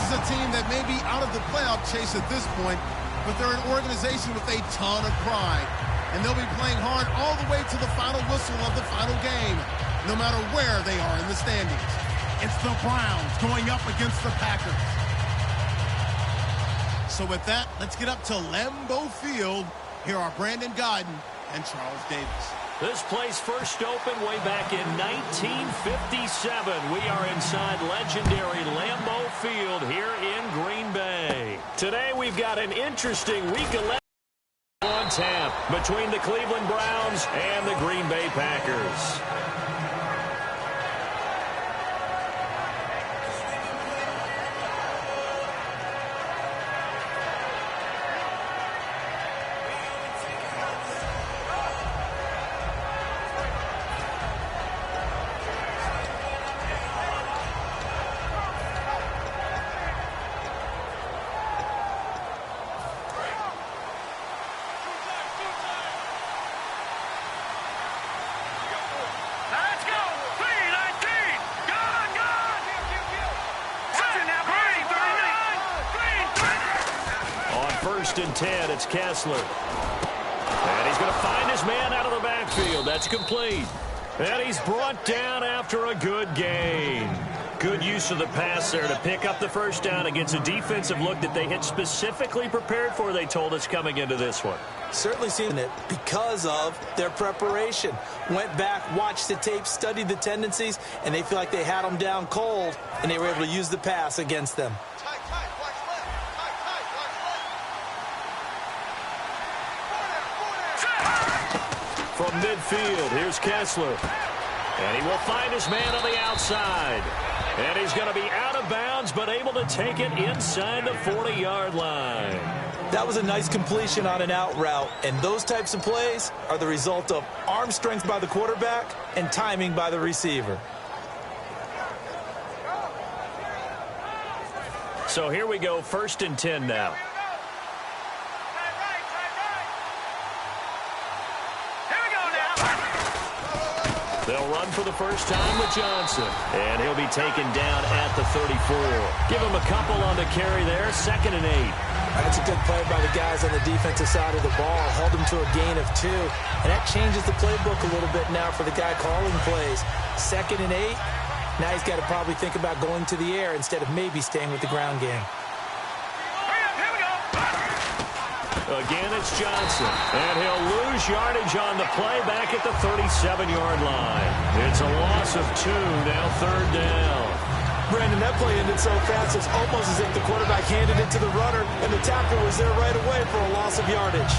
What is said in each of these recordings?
is a team that may be out of the playoff chase at this point, but they're an organization with a ton of pride. And they'll be playing hard all the way to the final whistle of the final game, no matter where they are in the standings. It's the Browns going up against the Packers. So with that, let's get up to Lambeau Field. Here are Brandon Gaudin and Charles Davis. This place first opened way back in 1957. We are inside legendary Lambeau Field here in Green Bay. Today we've got an interesting week 11 on tap between the Cleveland Browns and the Green Bay Packers. And 10, it's Kessler. And he's going to find his man out of the backfield. That's complete. And he's brought down after a good gain. Good use of the pass there to pick up the first down against a defensive look that they had specifically prepared for, they told us, coming into this one. Certainly seen it because of their preparation. Went back, watched the tape, studied the tendencies, and they feel like they had them down cold, and they were able to use the pass against them. From midfield, here's Kessler. And he will find his man on the outside. And he's going to be out of bounds, but able to take it inside the 40-yard line. That was a nice completion on an out route. And those types of plays are the result of arm strength by the quarterback and timing by the receiver. So here we go, 1st and 10 now. They'll run for the first time with Johnson. And he'll be taken down at the 34. Give him a couple on the carry there. 2nd and 8. That's a good play by the guys on the defensive side of the ball. Hold him to a gain of 2. And that changes the playbook a little bit now for the guy calling plays. 2nd and 8. Now he's got to probably think about going to the air instead of maybe staying with the ground game. Again, it's Johnson. And he'll lose yardage on the play back at the 37-yard line. It's a loss of 2, now 3rd down. Brandon, that play ended so fast, it's almost as if the quarterback handed it to the runner, and the tackle was there right away for a loss of yardage.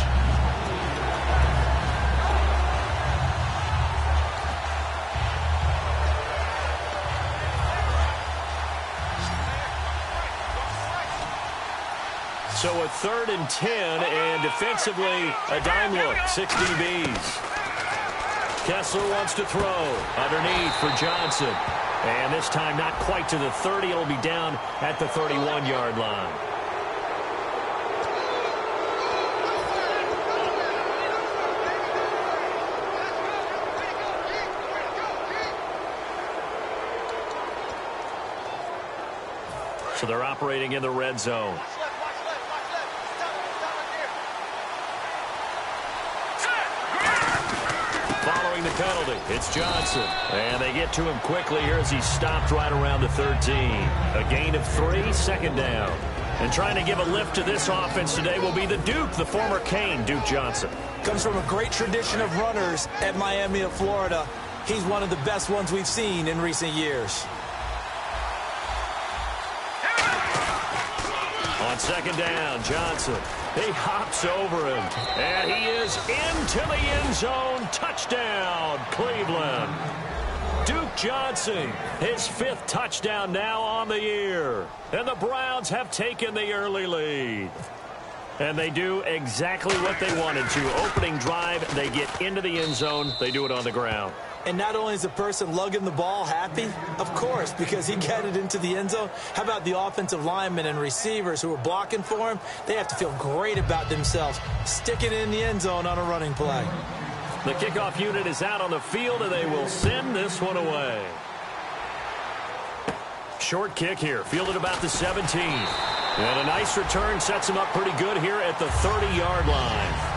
So a 3rd and 10, and defensively, a dime look, 6 DBs. Kessler wants to throw underneath for Johnson. And this time not quite to the 30. It'll be down at the 31-yard line. So they're operating in the red zone. Following the penalty, it's Johnson. And they get to him quickly here as he's stopped right around the 13. A gain of 3, 2nd down. And trying to give a lift to this offense today will be the Duke, the former Cane, Duke Johnson. Comes from a great tradition of runners at Miami of Florida. He's one of the best ones we've seen in recent years. On 2nd down, Johnson. He hops over him. And he is into the end zone. Touchdown, Cleveland. Duke Johnson, his 5th touchdown now on the year. And the Browns have taken the early lead. And they do exactly what they wanted to. Opening drive, they get into the end zone. They do it on the ground. And not only is the person lugging the ball happy, of course, because he got it into the end zone. How about the offensive linemen and receivers who are blocking for him? They have to feel great about themselves, sticking it in the end zone on a running play. The kickoff unit is out on the field, and they will send this one away. short kick here, fielded about the 17. And a nice return sets him up pretty good here at the 30-yard line.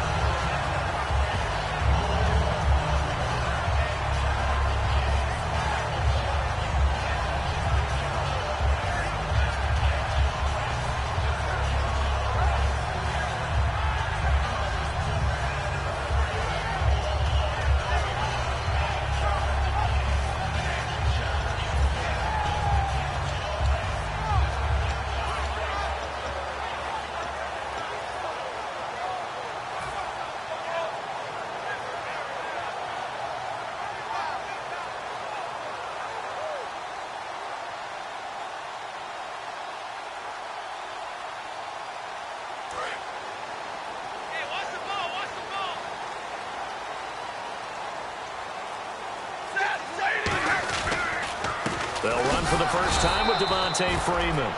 They'll run for the first time with Devontae Freeman.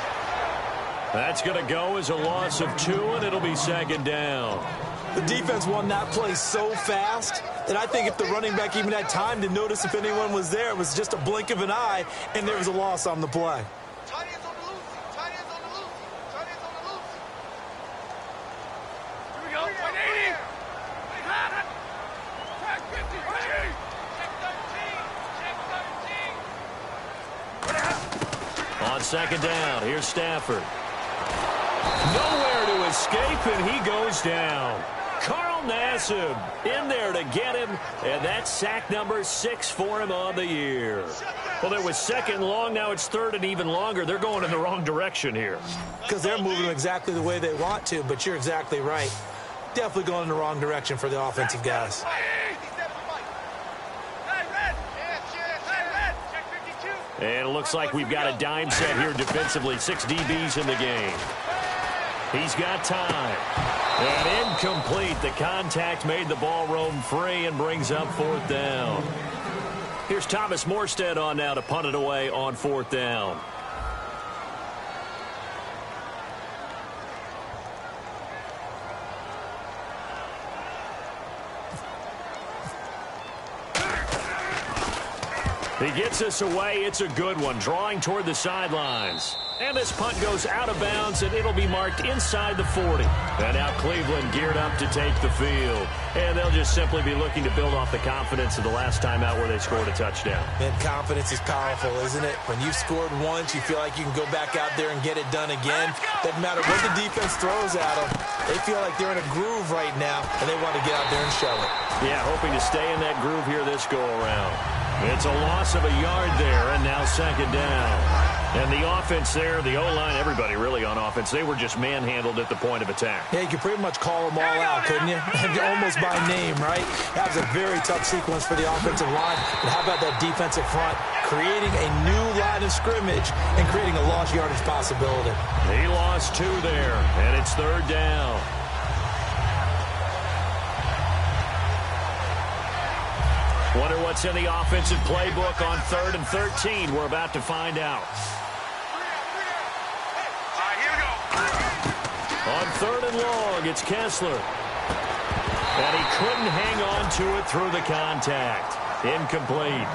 That's going to go as a loss of 2, and it'll be second down. The defense won that play so fast that I think if the running back even had time to notice if anyone was there, it was just a blink of an eye, and there was a loss on the play. On second down, here's Stafford. Nowhere to escape, and he goes down. Carl Nassib in there to get him, and that's sack number 6 for him on the year. Well, it was second long, now it's third and even longer. They're going in the wrong direction here. Because they're moving exactly the way they want to, but you're exactly right. Definitely going in the wrong direction for the offensive guys. And it looks like we've got a dime set here defensively. 6 DBs in the game. He's got time. And incomplete. The contact made the ball roam free and brings up 4th down. Here's Thomas Morstead on now to punt it away on 4th down. He gets us away. It's a good one, drawing toward the sidelines. And this punt goes out of bounds, and it'll be marked inside the 40. And now Cleveland geared up to take the field. And they'll just simply be looking to build off the confidence of the last time out where they scored a touchdown. And confidence is powerful, isn't it? When you've scored once, you feel like you can go back out there and get it done again. Doesn't matter what the defense throws at them. They feel like they're in a groove right now, and they want to get out there and show it. Yeah, hoping to stay in that groove here this go-around. It's a loss of a yard there, and now second down. And the offense there, the O-line, everybody really on offense, they were just manhandled at the point of attack. Yeah, you could pretty much call them all out, couldn't you? Almost by name, right? That was a very tough sequence for the offensive line. But how about that defensive front creating a new line of scrimmage and creating a lost yardage possibility? He lost 2 there, and it's third down. Wonder what's in the offensive playbook on 3rd and 13. We're about to find out. On 3rd and long, it's Kessler. And he couldn't hang on to it through the contact. Incomplete.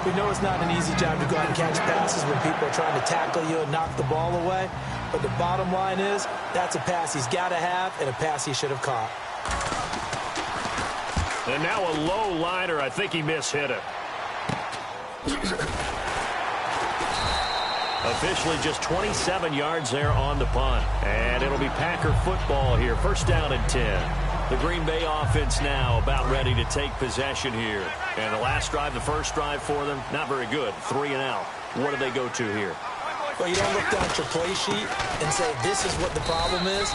We know it's not an easy job to go out and catch passes when people are trying to tackle you and knock the ball away. But the bottom line is, that's a pass he's got to have and a pass he should have caught. And now a low liner. I think he mishit it. Officially just 27 yards there on the punt. And it'll be Packer football here. First down and 10. The Green Bay offense now about ready to take possession here. And the last drive, the first drive for them, not very good. 3 and out. What do they go to here? Well, you don't look down at your play sheet and say, this is what the problem is.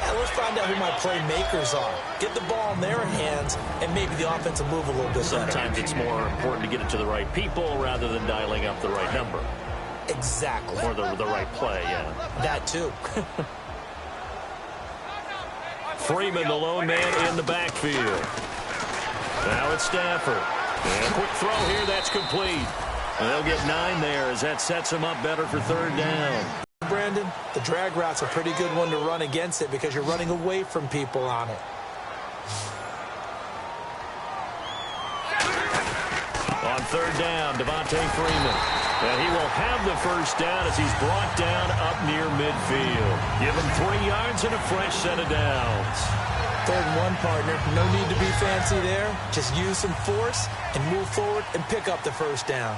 And let's find out who my playmakers are. Get the ball in their hands, and maybe the offense will move a little bit better. Sometimes it's more important to get it to the right people rather than dialing up the right number. Exactly. Or the right play, yeah. That too. Freeman, the lone man in the backfield. Now it's Stafford. And a quick throw here, that's complete. And they'll get 9 there as that sets them up better for third down. Brandon, the drag route's a pretty good one to run against it because you're running away from people on it. On third down, Devontae Freeman. And he will have the first down as he's brought down up near midfield. Give him 3 yards and a fresh set of downs. 3rd and 1, partner. No need to be fancy there. Just use some force and move forward and pick up the first down.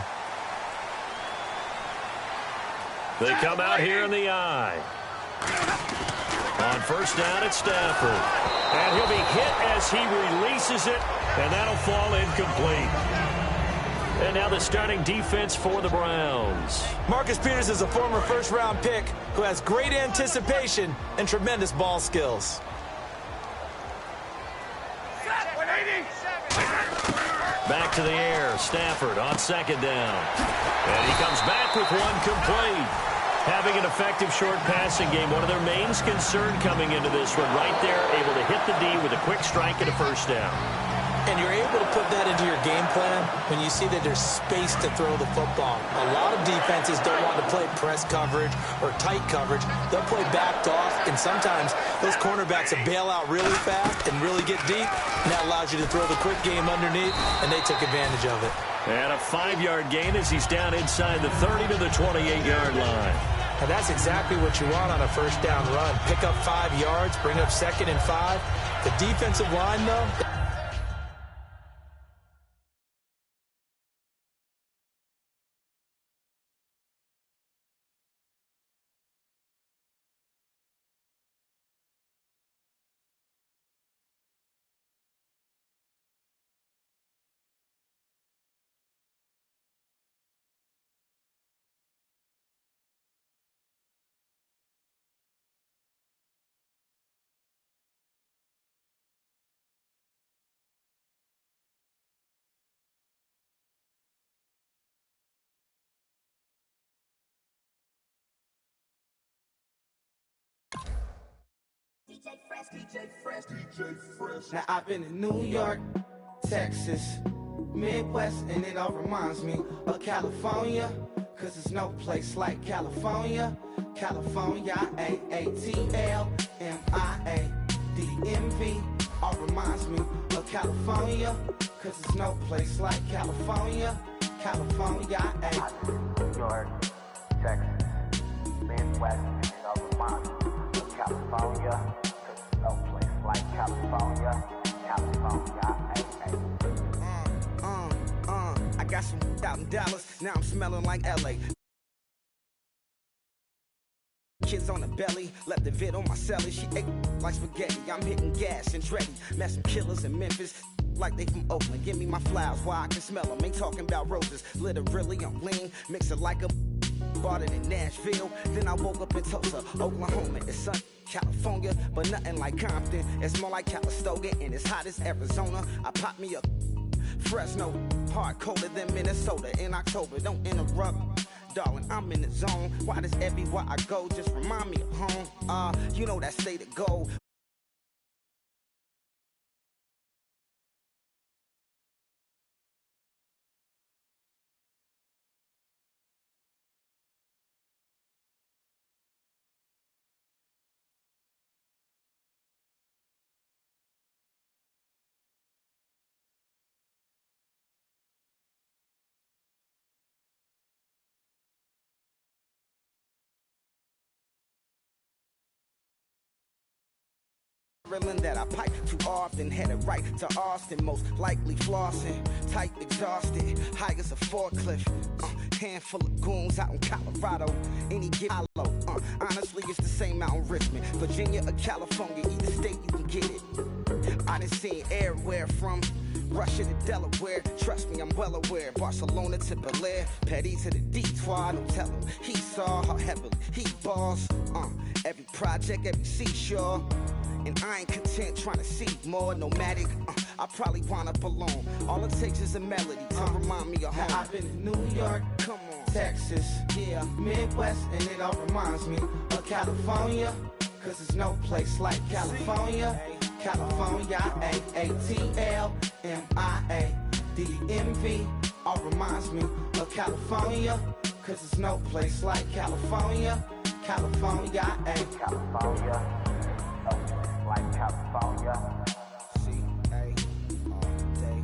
They come out here in the eye. On first down, it's Stafford. And he'll be hit as he releases it, and that'll fall incomplete. And now the starting defense for the Browns. Marcus Peters is a former first-round pick who has great anticipation and tremendous ball skills. Back to the air, Stafford on 2nd down. And he comes back with one complete. Having an effective short passing game, one of their main concern coming into this one, right there, able to hit the D with a quick strike and a first down. And you're able to put that into your game plan when you see that there's space to throw the football. A lot of defenses don't want to play press coverage or tight coverage. They'll play backed off, and sometimes those cornerbacks will bail out really fast and really get deep, and that allows you to throw the quick game underneath, and they took advantage of it. And a 5-yard gain as he's down inside the 30 to the 28-yard line. And that's exactly what you want on a first down run. Pick up 5 yards, bring up 2nd and 5. The defensive line, though, Now I've been in New York, Texas, Midwest, and it all reminds me of California, cause there's no place like California. California, A-A-T-L-M-I-A-D-M-V, all reminds me of California, cause there's no place like California. California, New York, Texas, Midwest, and it all reminds me of California. No place like California, California, I got some out in Dallas, now I'm smelling like LA. Kids on the belly, left the vid on my celly. She ate like spaghetti, I'm hitting gas and Dreddy. Met some killers in Memphis, like they from Oakland. Give me my flowers while I can smell them. Ain't talking about roses, literally I'm lean. Mix it like a bought it in Nashville. Then I woke up in Tulsa, Oklahoma. It's sun, California, but nothing like Compton. It's more like Calistoga, and it's hot as Arizona. I pop me a Fresno, hard colder than Minnesota in October. Don't interrupt, darling, I'm in the zone. Why does everywhere I go just remind me of home? You know that state of gold. That I pipe too often, headed right to Austin, most likely flossing, tight exhausted, high as a forklift, handful of goons out in Colorado, any get hollow, honestly it's the same out in Richmond, Virginia or California, either state you can get it. I done seen everywhere from Russia to Delaware, trust me I'm well aware, Barcelona to Bel Air, Petty to the Detroit, don't tell him, he saw how heavily he balls, every project, every seashore. And I ain't content trying to see more nomadic. I probably wind up alone. All it takes is a melody to remind me of home. I've been in New York, come on, Texas, yeah, Midwest, and it all reminds me of California. Cause there's no place like California. California, A-A-T-L-M-I-A-D-M-V, all reminds me of California. Cause there's no place like California. California, California. Like California. C-A all day.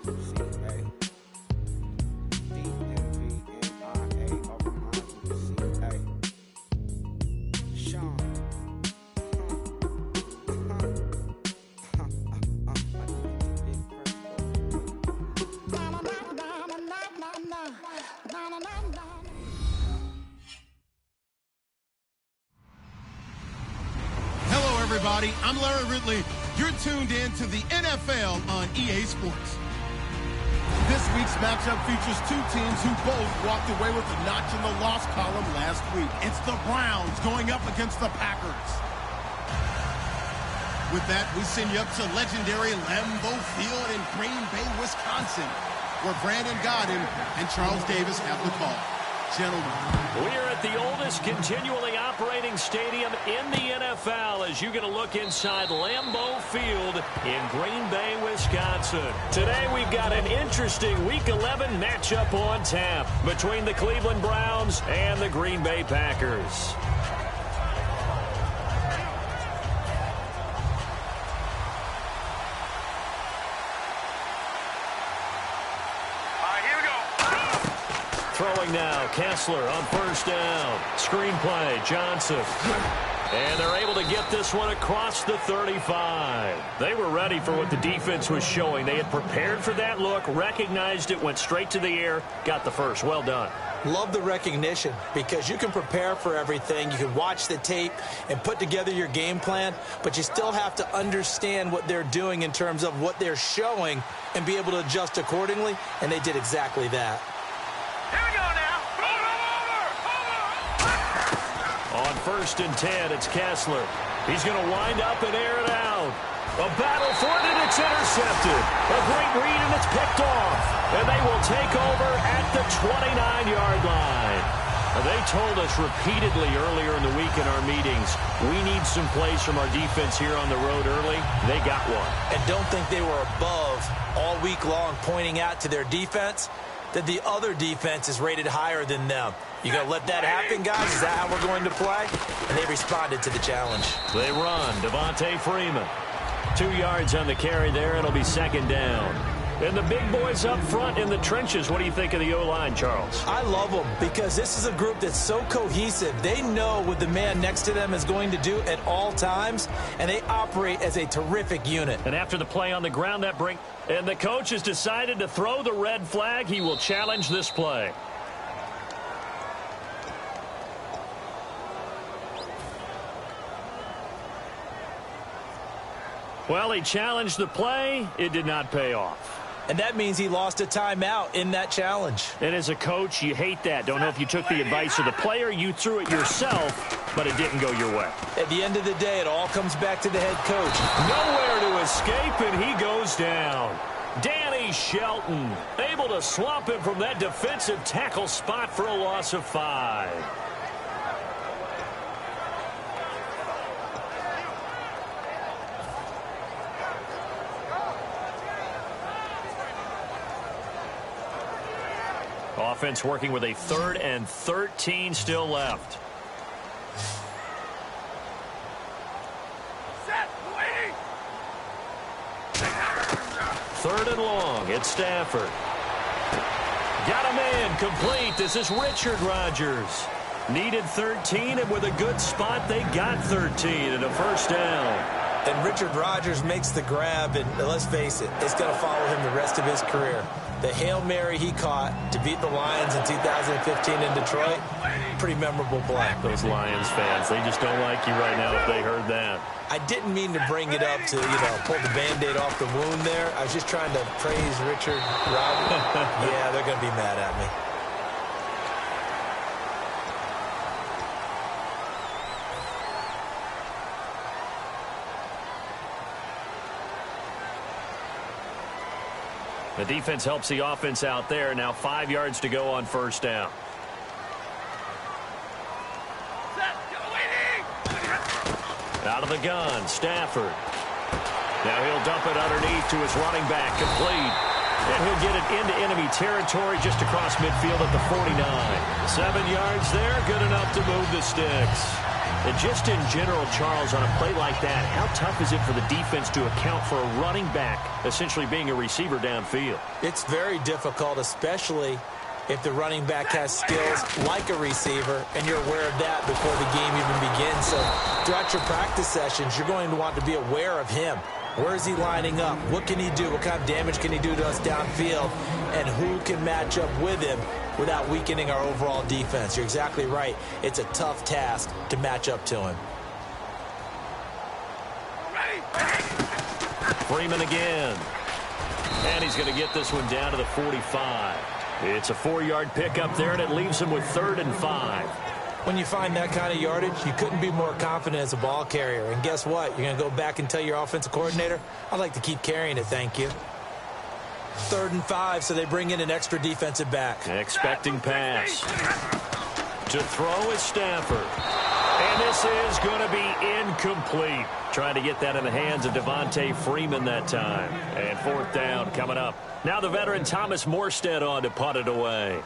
C-A D-M-V. everybody. I'm Larry Ridley. You're tuned in to the NFL on EA Sports. This week's matchup features two teams who both walked away with a notch in the loss column last week. It's the Browns going up against the Packers. With that, we send you up to legendary Lambeau Field in Green Bay, Wisconsin, where Brandon Godden and Charles Davis have the call. Gentlemen. We are at the oldest continually operating stadium in the NFL as you get a look inside Lambeau Field in Green Bay, Wisconsin. Today we've got an interesting Week 11 matchup on tap between the Cleveland Browns and the Green Bay Packers. Throwing now, Kessler on first down. Screen play, Johnson. And they're able to get this one across the 35. They were ready for what the defense was showing. They had prepared for that look, recognized it, went straight to the air, got the first. Well done. Love the recognition because you can prepare for everything. You can watch the tape and put together your game plan, but you still have to understand what they're doing in terms of what they're showing and be able to adjust accordingly, and they did exactly that. Here we go now. On 1st and 10, it's Kessler. He's going to wind up and air it out. A battle for it, and it's intercepted. A great read, and it's picked off. And they will take over at the 29-yard line. They told us repeatedly earlier in the week in our meetings, we need some plays from our defense here on the road early. They got one. And don't think they were above all week long pointing out to their defense that the other defense is rated higher than them. You going to let that happen, guys? Is that how we're going to play? And they responded to the challenge. They run. Devontae Freeman. 2 yards on the carry there. It'll be second down. And the big boys up front in the trenches. What do you think of the O-line, Charles? I love them because this is a group that's so cohesive. They know what the man next to them is going to do at all times, and they operate as a terrific unit. And after the play on the ground, and the coach has decided to throw the red flag. He will challenge this play. Well, he challenged the play. It did not pay off. And that means he lost a timeout in that challenge. And as a coach, you hate that. Don't know if you took the advice of the player, you threw it yourself, but it didn't go your way. At the end of the day, it all comes back to the head coach. Nowhere to escape, and he goes down. Danny Shelton able to swamp him from that defensive tackle spot for a loss of 5. Offense working with a 3rd and 13 still left. Third and long. It's Stafford. Got him in. Complete. This is Richard Rodgers. Needed 13, and with a good spot, they got 13 and a first down. And Richard Rodgers makes the grab, and let's face it, it's going to follow him the rest of his career. The Hail Mary he caught to beat the Lions in 2015 in Detroit, pretty memorable play. Those Lions fans, they just don't like you right now if they heard that. I didn't mean to bring it up to, pull the Band-Aid off the wound there. I was just trying to praise Richard Rodgers. Yeah, they're going to be mad at me. The defense helps the offense out there. Now 5 yards to go on first down. Out of the gun, Stafford. Now he'll dump it underneath to his running back, complete. And he'll get it into enemy territory just across midfield at the 49. 7 yards there, good enough to move the sticks. And just in general, Charles, on a play like that, how tough is it for the defense to account for a running back essentially being a receiver downfield? It's very difficult, especially if the running back has skills like a receiver, and you're aware of that before the game even begins. So throughout your practice sessions, you're going to want to be aware of him. Where is he lining up? What can he do? What kind of damage can he do to us downfield? And who can match up with him without weakening our overall defense? You're exactly right. It's a tough task to match up to him. Freeman again. And he's going to get this one down to the 45. It's a 4-yard pickup there, and it leaves him with 3rd and 5. When you find that kind of yardage, you couldn't be more confident as a ball carrier. And guess what? You're going to go back and tell your offensive coordinator, I'd like to keep carrying it, thank you. 3rd and 5, so they bring in an extra defensive back. Expecting pass. To throw is Stafford. And this is going to be incomplete. Trying to get that in the hands of Devontae Freeman that time. And 4th down coming up. Now the veteran Thomas Morstead on to punt it away.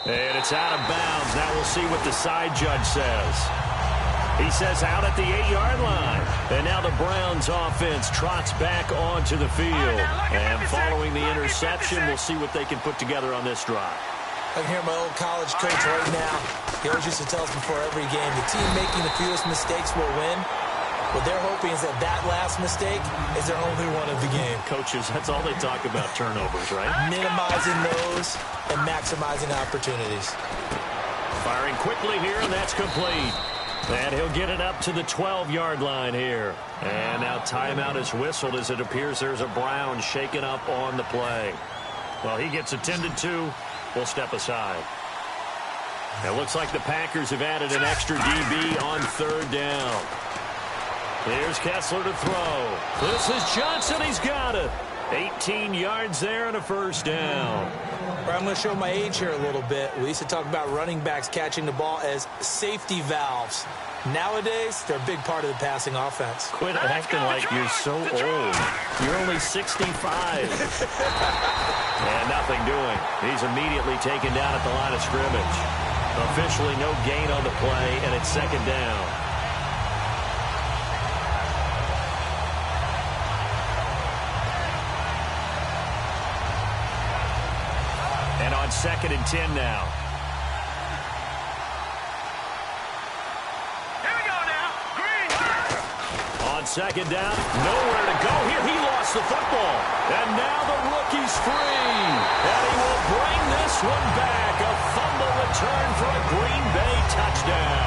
And it's out of bounds. Now we'll see what the side judge says. He says out at the 8-yard line. And now the Browns offense trots back onto the field. And following the interception, we'll see what they can put together on this drive. I can hear my old college coach right now. He always used to tell us before every game, the team making the fewest mistakes will win. What they're hoping is that last mistake is their only one of the game. Coaches, that's all they talk about, turnovers, right? Minimizing those and maximizing opportunities. Firing quickly here, and that's complete. And he'll get it up to the 12-yard line here. And now timeout is whistled as it appears there's a Brown shaken up on the play. Well, he gets attended to. We'll step aside. It looks like the Packers have added an extra DB on 3rd down. Here's Kessler to throw. This is Johnson. He's got it. 18 yards there and a 1st down. I'm going to show my age here a little bit. We used to talk about running backs catching the ball as safety valves. Nowadays, they're a big part of the passing offense. Quit acting like you're so old. You're only 65. And nothing doing. He's immediately taken down at the line of scrimmage. Officially no gain on the play, and it's 2nd down. And on 2nd and 10 now. Here we go now. Green. On 2nd down, nowhere to go here. He lost the football. And now the rookie's free. And he will bring this one back. A fumble return for a Green Bay touchdown.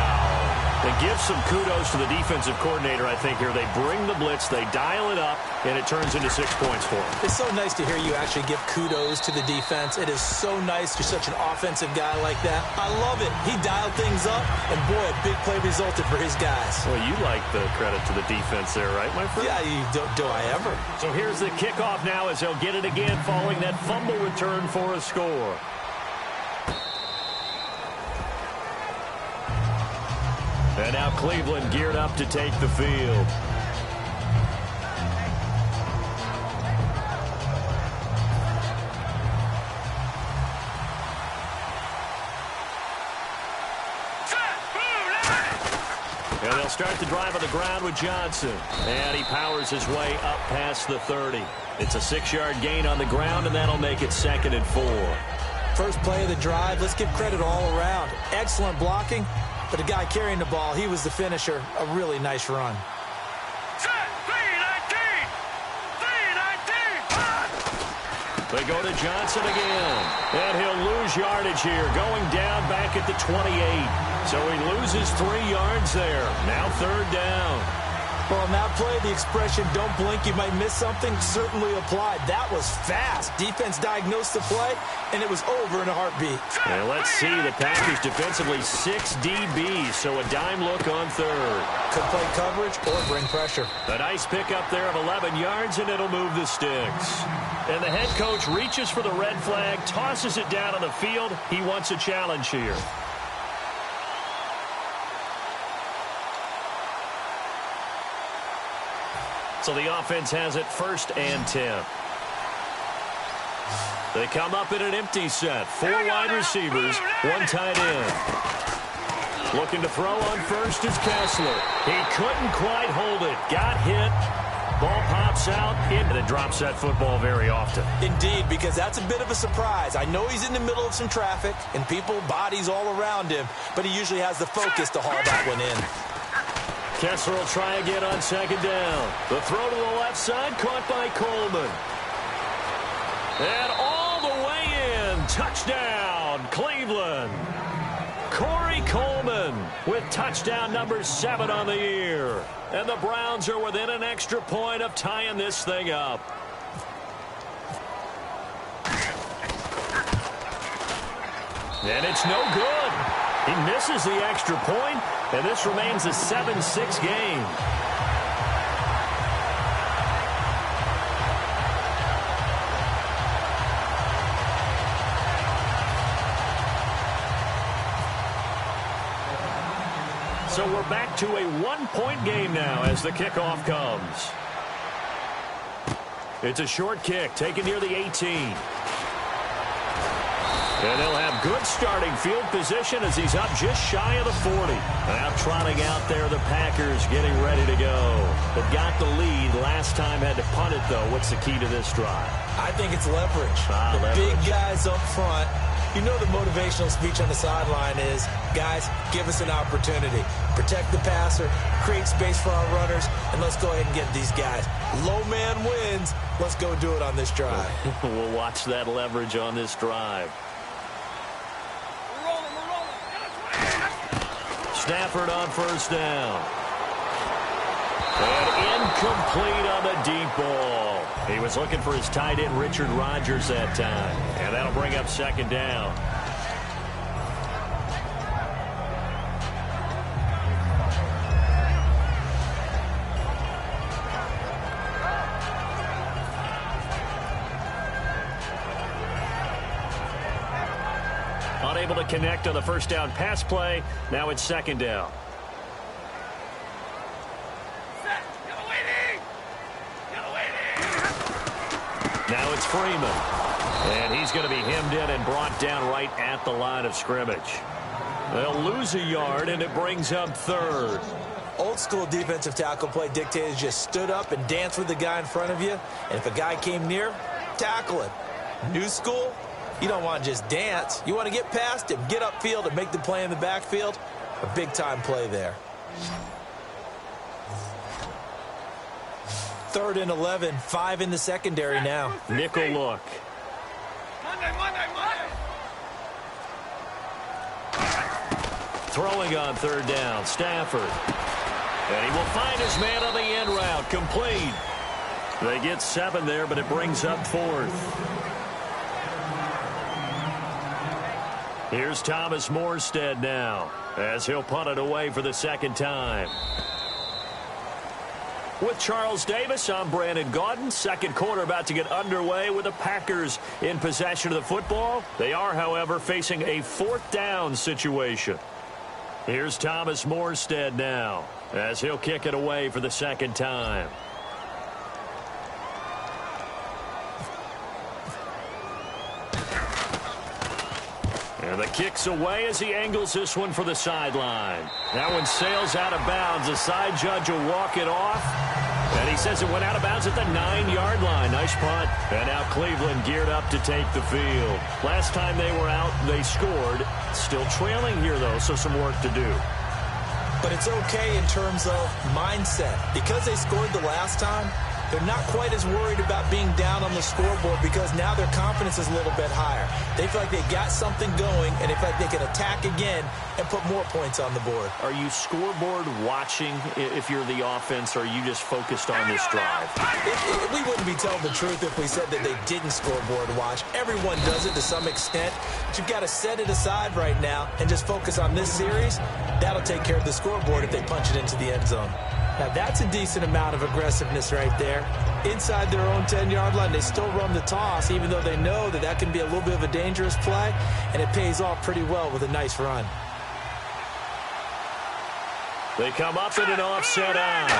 And give some kudos to the defensive coordinator, I think, here. They bring the blitz, they dial it up, and it turns into 6 points for them. It's so nice to hear you actually give kudos to the defense. It is so nice. You're such an offensive guy like that. I love it. He dialed things up, and boy, a big play resulted for his guys. Well, you like the credit to the defense there, right, my friend? Yeah, do I ever? So here's the kickoff now as they'll get it again following that fumble return for a score. And now Cleveland geared up to take the field. And they'll start the drive on the ground with Johnson. And he powers his way up past the 30. It's a 6-yard gain on the ground, and that'll make it 2nd and 4. First play of the drive, let's give credit all around. Excellent blocking. But the guy carrying the ball, he was the finisher. A really nice run. They go to Johnson again. And he'll lose yardage here, going down back at the 28. So he loses 3 yards there. Now 3rd down. Well, on that play, the expression, don't blink, you might miss something, certainly applied. That was fast. Defense diagnosed the play, and it was over in a heartbeat. And let's see, the Packers defensively 6 DBs, so a dime look on 3rd. Could play coverage or bring pressure. A nice pickup there of 11 yards, and it'll move the sticks. And the head coach reaches for the red flag, tosses it down on the field. He wants a challenge here. So the offense has it 1st and 10. They come up in an empty set. 4 wide receivers, 1 tight end. Looking to throw on 1st is Kessler. He couldn't quite hold it. Got hit. Ball pops out, and it drops that football very often. Indeed, because that's a bit of a surprise. I know he's in the middle of some traffic, and people, bodies all around him, but he usually has the focus to haul that one in. Kessler will try again on second down. The throw to the left side, caught by Coleman. And all the way in. Touchdown, Cleveland. Corey Coleman with touchdown number 7 on the year. And the Browns are within an extra point of tying this thing up. And it's no good. He misses the extra point, and this remains a 7-6 game. So we're back to a 1-point game now as the kickoff comes. It's a short kick taken near the 18. And they'll have good starting field position as he's up just shy of the 40. Now trotting out there, the Packers getting ready to go. They've got the lead. Last time had to punt it, though. What's the key to this drive? I think it's leverage. The big guys up front. You know the motivational speech on the sideline is, guys, give us an opportunity. Protect the passer, create space for our runners, and let's go ahead and get these guys. Low man wins. Let's go do it on this drive. We'll watch that leverage on this drive. Stafford on first down. And incomplete on the deep ball. He was looking for his tight end, Richard Rodgers, that time. And that'll bring up second down. Unable to connect on the first down pass play. Now it's second down. Now it's Freeman. And he's going to be hemmed in and brought down right at the line of scrimmage. They'll lose a yard, and it brings up third. Old school defensive tackle play dictated just stood up and danced with the guy in front of you. And if a guy came near, tackle him. New school, you don't want to just dance. You want to get past him, get upfield, and make the play in the backfield. A big-time play there. 3rd and 11, 5 in the secondary now. Nickel look. Throwing on third down, Stafford. And he will find his man on the end route, complete. They get 7 there, but it brings up 4th. Here's Thomas Morstead now, as he'll punt it away for the second time. With Charles Davis, I'm Brandon Gaudin. Second quarter about to get underway with the Packers in possession of the football. They are, however, facing a 4th down situation. Here's Thomas Morstead now, as he'll kick it away for the second time. And the kick's away as he angles this one for the sideline. That one sails out of bounds. The side judge will walk it off. And he says it went out of bounds at the 9-yard line. Nice punt. And now Cleveland geared up to take the field. Last time they were out, they scored. Still trailing here, though, so some work to do. But it's okay in terms of mindset. Because they scored the last time, they're not quite as worried about being down on the scoreboard because now their confidence is a little bit higher. They feel like they got something going, and they feel like they can attack again and put more points on the board. Are you scoreboard watching if you're the offense, or are you just focused on this drive? We wouldn't be telling the truth if we said that they didn't scoreboard watch. Everyone does it to some extent, but you've got to set it aside right now and just focus on this series. That'll take care of the scoreboard if they punch it into the end zone. Now, that's a decent amount of aggressiveness right there. Inside their own 10-yard line, they still run the toss, even though they know that that can be a little bit of a dangerous play, and it pays off pretty well with a nice run. They come up in an offset out.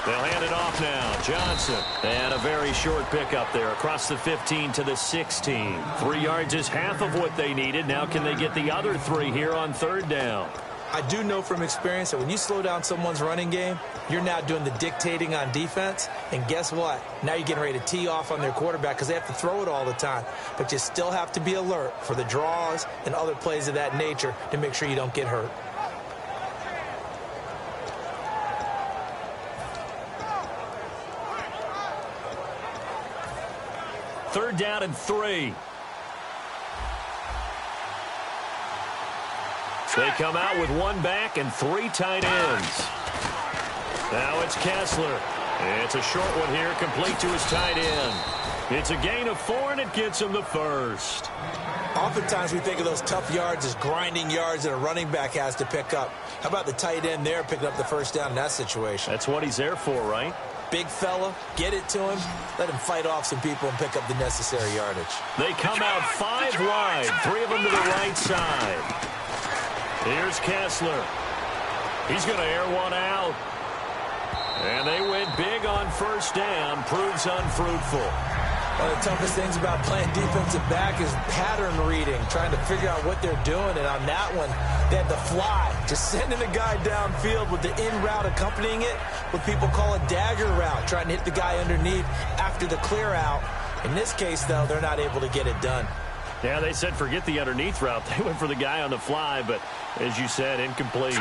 They'll hand it off now. Johnson. And a very short pickup there across the 15 to the 16. 3 yards is half of what they needed. Now can they get the other 3 here on third down? I do know from experience that when you slow down someone's running game, you're now doing the dictating on defense. And guess what? Now you're getting ready to tee off on their quarterback because they have to throw it all the time. But you still have to be alert for the draws and other plays of that nature to make sure you don't get hurt. third down and 3. They come out with 1 back and 3 tight ends. Now it's Kessler. It's a short one here, complete to his tight end. It's a gain of 4, and it gets him the first. Oftentimes we think of those tough yards as grinding yards that a running back has to pick up. How about the tight end there picking up the first down in that situation? That's what he's there for, right? Big fella, get it to him, let him fight off some people and pick up the necessary yardage. They come out 5 wide, 3 of them to the right side. Here's Kessler. He's going to air one out. And they went big on first down, proves unfruitful. One of the toughest things about playing defensive back is pattern reading, trying to figure out what they're doing. And on that one, they had the fly, just sending the guy downfield with the in route accompanying it, what people call a dagger route, trying to hit the guy underneath after the clear out. In this case, though, they're not able to get it done. Yeah, they said forget the underneath route. They went for the guy on the fly, but as you said, incomplete.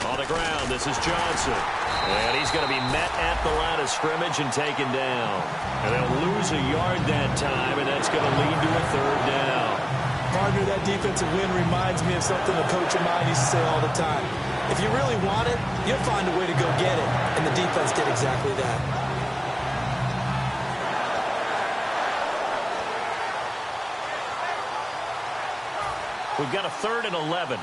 On the ground, this is Johnson. And he's going to be met at the line of scrimmage and taken down. And they'll lose a yard that time, and that's going to lead to a third down. Partner, that defensive win reminds me of something a coach of mine used to say all the time. If you really want it, you'll find a way to go get it. And the defense did exactly that. We've got a 3rd and 11.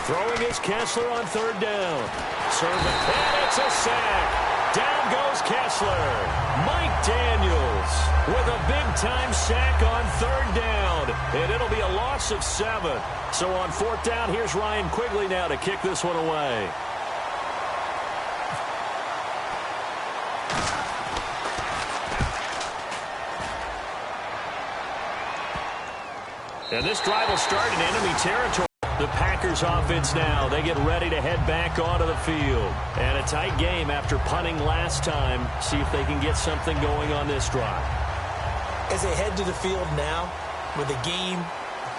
Throwing is Kessler on 3rd down. Serve it, and it's a sack. Down goes Kessler. Mike Daniels with a big-time sack on 3rd down. And it'll be a loss of 7. So on 4th down, here's Ryan Quigley now to kick this one away. And this drive will start in enemy territory. The Packers offense now. They get ready to head back onto the field. And a tight game after punting last time. See if they can get something going on this drive. As they head to the field now, with the game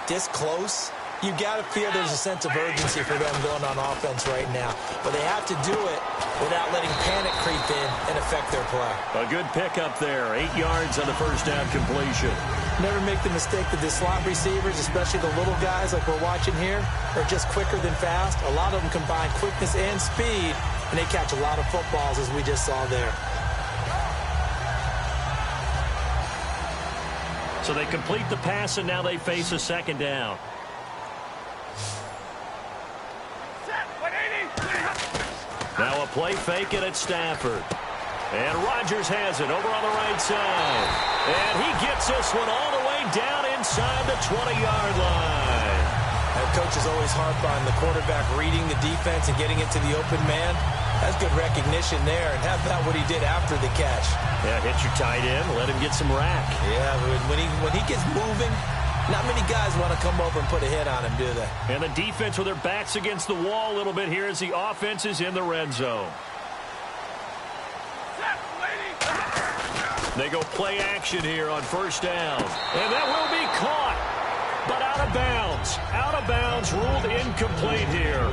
this close, you got to feel there's a sense of urgency for them going on offense right now. But they have to do it without letting panic creep in and affect their play. A good pickup there. 8 yards on the first down completion. Never make the mistake that the slot receivers, especially the little guys like we're watching here, are just quicker than fast. A lot of them combine quickness and speed, and they catch a lot of footballs, as we just saw there. So they complete the pass, and now they face a 2nd down. Now a play fake it at Stafford. And Rodgers has it over on the right side. And he gets this one all the way down inside the 20-yard line. And coaches always harp on the quarterback reading the defense and getting it to the open man. That's good recognition there. And how about what he did after the catch? Yeah, hit your tight end, let him get some rack. Yeah, when he gets moving, not many guys want to come over and put a hit on him, do they? And the defense with their backs against the wall a little bit here as the offense is in the red zone. They go play action here on first down. And that will be caught, but out of bounds. Out of bounds, ruled incomplete here.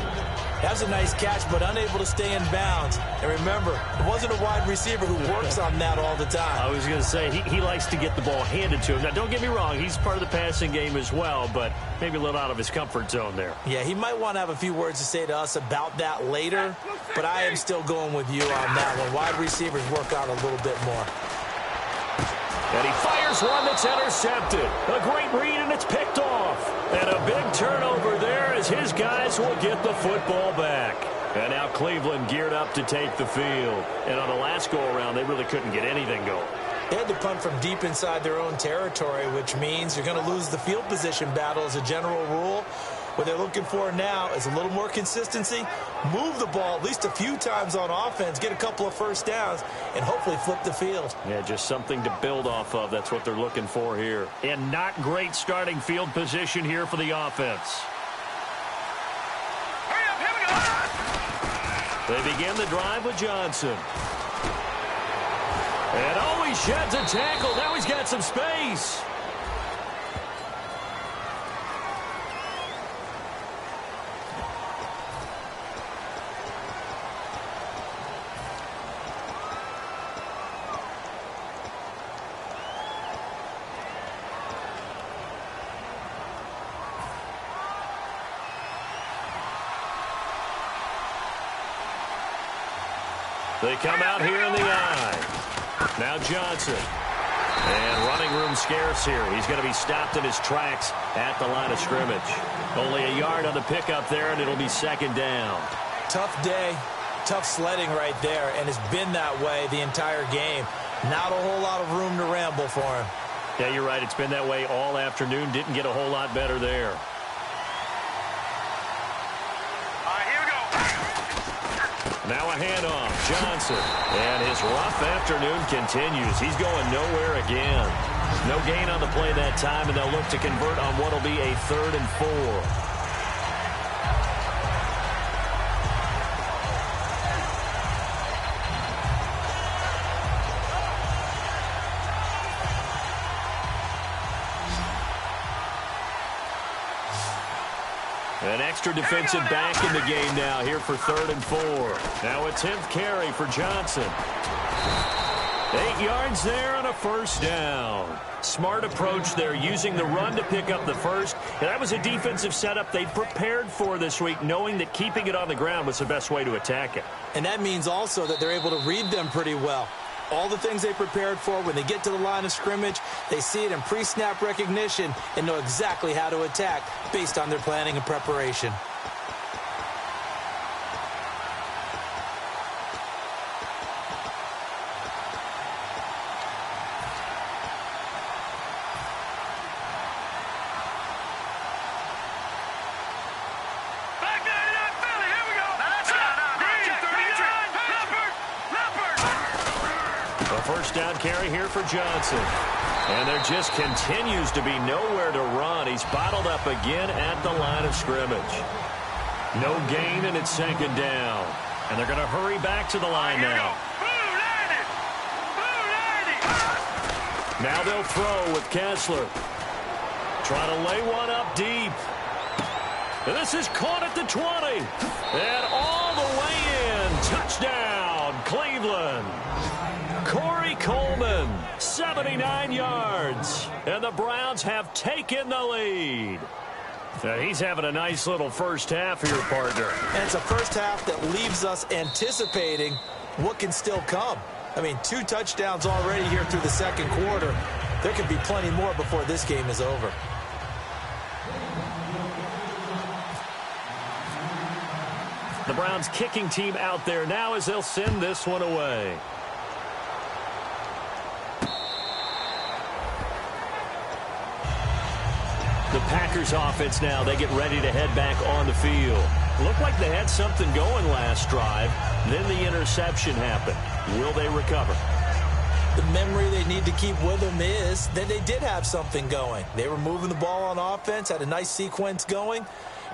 That was a nice catch, but unable to stay in bounds. And remember, it wasn't a wide receiver who works on that all the time. I was going to say, he likes to get the ball handed to him. Now, don't get me wrong, he's part of the passing game as well, but maybe a little out of his comfort zone there. Yeah, he might want to have a few words to say to us about that later, but I am still going with you on that one. Wide receivers work out a little bit more. And he fires one that's intercepted. A great read, and it's picked off. And a big turnover there as his guys will get the football back. And now Cleveland geared up to take the field. And on the last go-around, they really couldn't get anything going. They had to punt from deep inside their own territory, which means you're going to lose the field position battle as a general rule. What they're looking for now is a little more consistency, move the ball at least a few times on offense, get a couple of first downs, and hopefully flip the field. Yeah, just something to build off of. That's what they're looking for here. And not great starting field position here for the offense. They begin the drive with Johnson. And oh, he sheds a tackle. Now he's got some space. They come out here in the eye. Now Johnson. And running room scarce here. He's going to be stopped in his tracks at the line of scrimmage. Only a yard on the pickup there, and it'll be second down. Tough day, tough sledding right there, and it's been that way the entire game. Not a whole lot of room to ramble for him. Yeah, you're right. It's been that way all afternoon. Didn't get a whole lot better there. Now a handoff, Johnson. And his rough afternoon continues. He's going nowhere again. No gain on the play that time, and they'll look to convert on what will be a 3rd and 4. An extra defensive back in the game now here for 3rd and 4. Now a 10th carry for Johnson. 8 yards there and a first down. Smart approach there, using the run to pick up the first. And that was a defensive setup they'd prepared for this week, knowing that keeping it on the ground was the best way to attack it. And that means also that they're able to read them pretty well. All the things they prepared for, when they get to the line of scrimmage, they see it in pre-snap recognition and know exactly how to attack based on their planning and preparation. First down carry here for Johnson. And there just continues to be nowhere to run. He's bottled up again at the line of scrimmage. No gain, and it's second down. And they're going to hurry back to the line now. Now they'll throw with Kessler. Trying to lay one up deep. And this is caught at the 20. And all the way in. Touchdown, Cleveland. Corey Coleman, 79 yards. And the Browns have taken the lead. Now he's having a nice little first half here, partner. And it's a first half that leaves us anticipating what can still come. I mean, 2 touchdowns already here through the second quarter. There could be plenty more before this game is over. The Browns kicking team out there now as they'll send this one away. The Packers offense now, they get ready to head back on the field. Looked like they had something going last drive. Then the interception happened. Will they recover? The memory they need to keep with them is that they did have something going. They were moving the ball on offense, had a nice sequence going.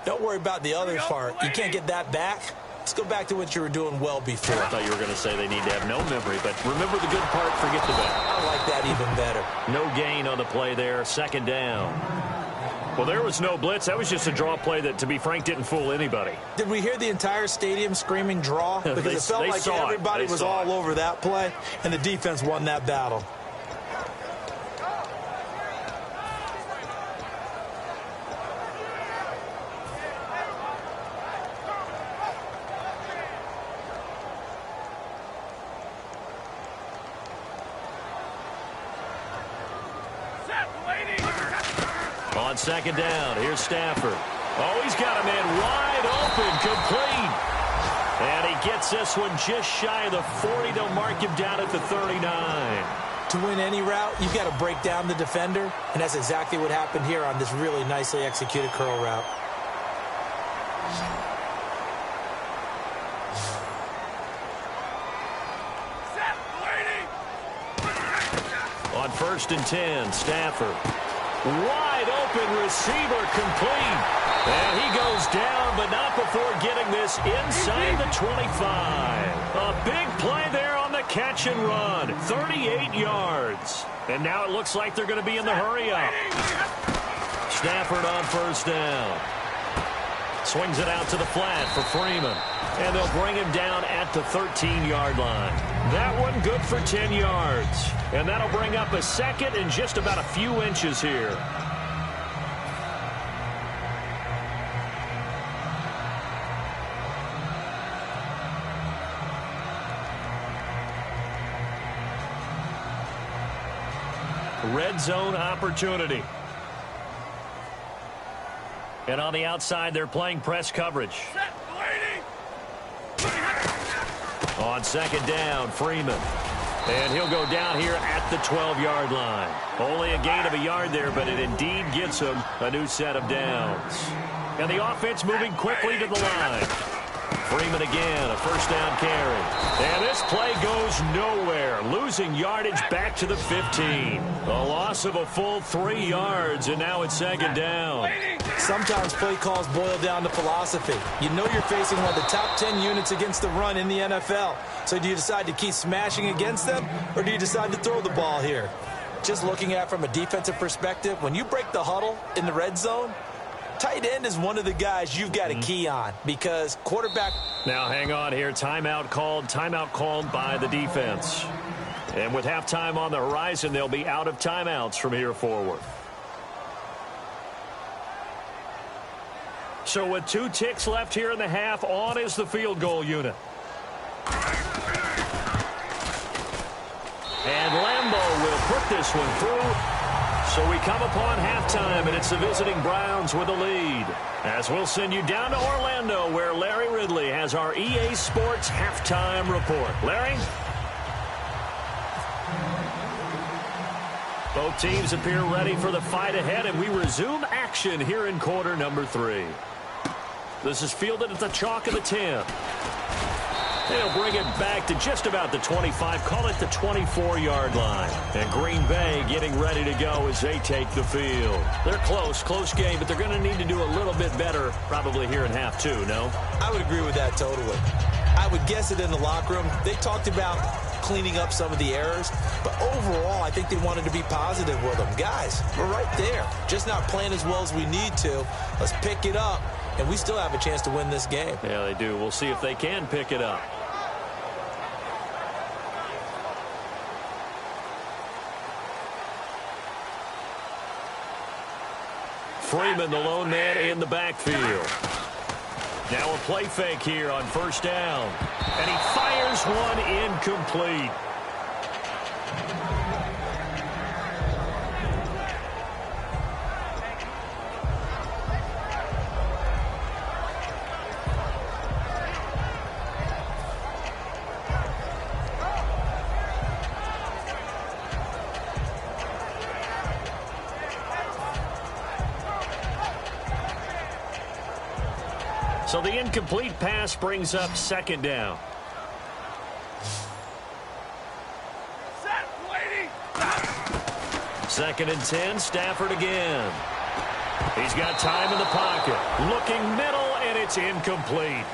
Don't worry about the other part. You can't get that back. Let's go back to what you were doing well before. I thought you were going to say they need to have no memory, but remember the good part, forget the bad. I like that even better. No gain on the play there, second down. Well, there was no blitz. That was just a draw play that, to be frank, didn't fool anybody. Did we hear the entire stadium screaming draw? Because it felt like everybody was all over that play, and the defense won that battle. On second down, here's Stafford. Oh, he's got a man wide open, complete. And he gets this one just shy of the 40. They'll mark him down at the 39. To win any route, you've got to break down the defender, and that's exactly what happened here on this really nicely executed curl route. On 1st and 10, Stafford. Wide open receiver, complete. And he goes down, but not before getting this inside the 25. A big play there on the catch and run. 38 yards. And now it looks like they're going to be in the hurry up. Stafford on 1st down. Swings it out to the flat for Freeman. And they'll bring him down at the 13-yard line. That one good for 10 yards. And that'll bring up a second and just about a few inches here. red zone opportunity. And on the outside, they're playing press coverage. On second down, Freeman. And he'll go down here at the 12-yard line. Only a gain of a yard there, but it indeed gets him a new set of downs. And the offense moving quickly to the line. Freeman again, a first down carry. And this play goes nowhere, losing yardage back to the 15. A loss of a full 3 yards, and now it's second down. Sometimes play calls boil down to philosophy. You know you're facing one of the top 10 units against the run in the NFL. So do you decide to keep smashing against them, or do you decide to throw the ball here? Just looking at it from a defensive perspective, when you break the huddle in the red zone, tight end is one of the guys you've got to key on because quarterback. Now hang on here. Timeout called by the defense. And with halftime on the horizon, they'll be out of timeouts from here forward. So with 2 ticks left here in the half, on is the field goal unit. And Lambeau will put this one through. So we come upon halftime, and it's the visiting Browns with a lead. As we'll send you down to Orlando, where Larry Ridley has our EA Sports halftime report. Larry? Both teams appear ready for the fight ahead, and we resume action here in quarter number 3. This is fielded at the chalk of the 10. They'll bring it back to just about the 25, call it the 24-yard line. And Green Bay getting ready to go as they take the field. They're close game, but they're going to need to do a little bit better probably here in half 2, no? I would agree with that totally. I would guess it in the locker room. They talked about cleaning up some of the errors, but overall, I think they wanted to be positive with them. Guys, we're right there. Just not playing as well as we need to. Let's pick it up, and we still have a chance to win this game. Yeah, they do. We'll see if they can pick it up. Freeman, the lone man in the backfield. Now a play fake here on first down. And he fires one incomplete. So the incomplete pass brings up second down. Second and 10, Stafford again. He's got time in the pocket. Looking middle, and it's incomplete.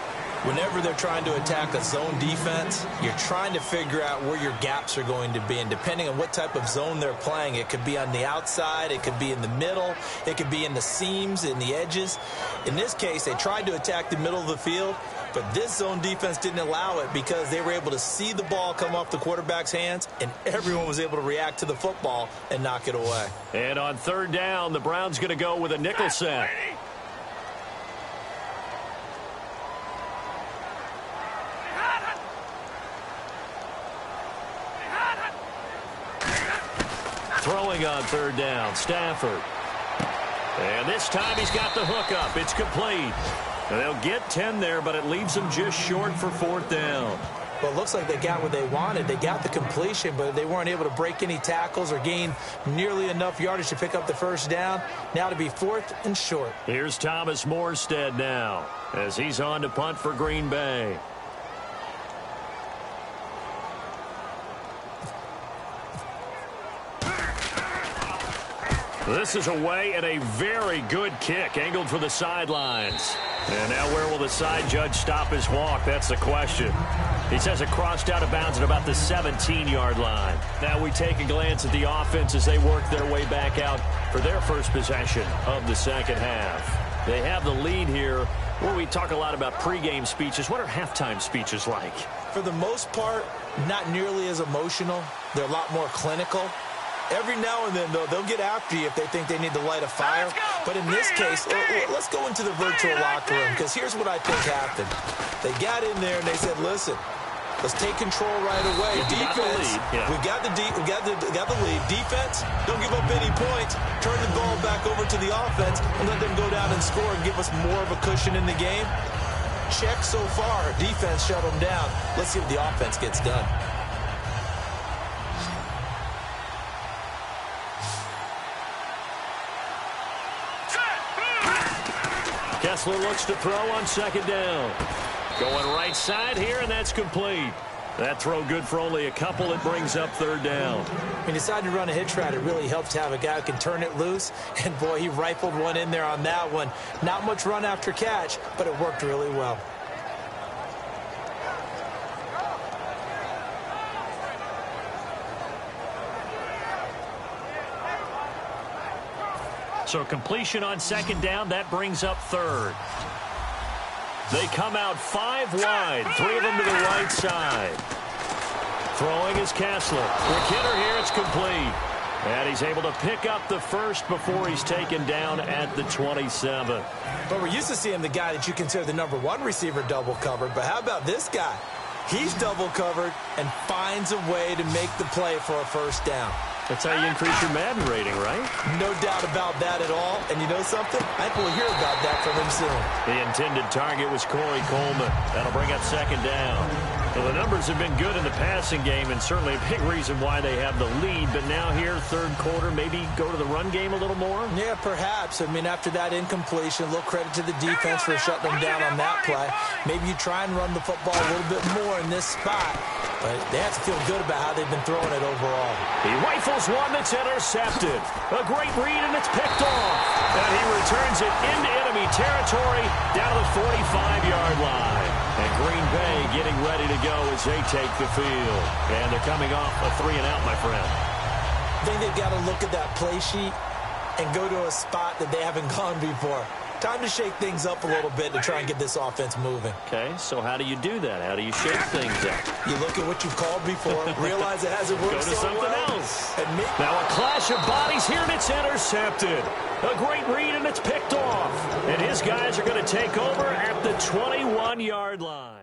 Whenever they're trying to attack a zone defense, you're trying to figure out where your gaps are going to be. And depending on what type of zone they're playing, it could be on the outside, it could be in the middle, it could be in the seams, in the edges. In this case, they tried to attack the middle of the field, but this zone defense didn't allow it because they were able to see the ball come off the quarterback's hands, and everyone was able to react to the football and knock it away. And on third down, the Browns going to go with a nickel set. Throwing on third down, Stafford. And this time he's got the hook up. It's complete. And they'll get 10 there, but it leaves them just short for fourth down. Well, it looks like they got what they wanted. They got the completion, but they weren't able to break any tackles or gain nearly enough yardage to pick up the first down. Now to be fourth and short. Here's Thomas Morstead now as he's on to punt for Green Bay. This is away and a very good kick angled for the sidelines. And now where will the side judge stop his walk? That's the question. He says it crossed out of bounds at about the 17-yard line. Now we take a glance at the offense as they work their way back out for their first possession of the second half. They have the lead here. Where we talk a lot about pregame speeches. What are halftime speeches like? For the most part, not nearly as emotional. They're a lot more clinical. Every now and then, though, they'll get after you if they think they need to light a fire. But in this case, let's go into the virtual locker room, because here's what I think happened. They got in there and they said, listen, Let's take control right away. Defense, we got the lead. Defense, don't give up any points. Turn the ball back over to the offense and let them go down and score and give us more of a cushion in the game. Check so far. Defense shut them down. Let's see what the offense gets done. Kessler looks to throw on second down. Going right side here, and that's complete. That throw good for only a couple. It brings up third down. He decided to run a hitch route. It really helps to have a guy who can turn it loose. And, boy, he rifled one in there on that one. Not much run after catch, but it worked really well. So completion on second down, that brings up third. They come out 5 wide, 3 of them to the right side. Throwing is Kessler. McKinnon here, it's complete. And he's able to pick up the first before he's taken down at the 27. But we're used to seeing the guy that you consider the number 1 receiver double covered. But how about this guy? He's double covered and finds a way to make the play for a first down. That's how you increase your Madden rating, right? No doubt about that at all. And you know something? I think we'll hear about that from him soon. The intended target was Corey Coleman. That'll bring up second down. Well, the numbers have been good in the passing game, and certainly a big reason why they have the lead. But now here, third quarter, maybe go to the run game a little more? Yeah, perhaps. I mean, after that incompletion, a little credit to the defense for shutting them down on that play. Maybe you try and run the football a little bit more in this spot. But they have to feel good about how they've been throwing it overall. He rifles one that's intercepted. A great read, and it's picked off. And he returns it into enemy territory down to the 45-yard line. And Green Bay getting ready to go as they take the field. And they're coming off a 3-and-out, my friend. I think they've got to look at that play sheet and go to a spot that they haven't gone before. Time to shake things up a little bit to try and get this offense moving. Okay, so how do you do that? How do you shake things up? You look at what you've called before, realize it hasn't worked so well. Go to something else. Now a clash of bodies here, and it's intercepted. A great read, and it's picked off. And his guys are going to take over at the 21-yard line.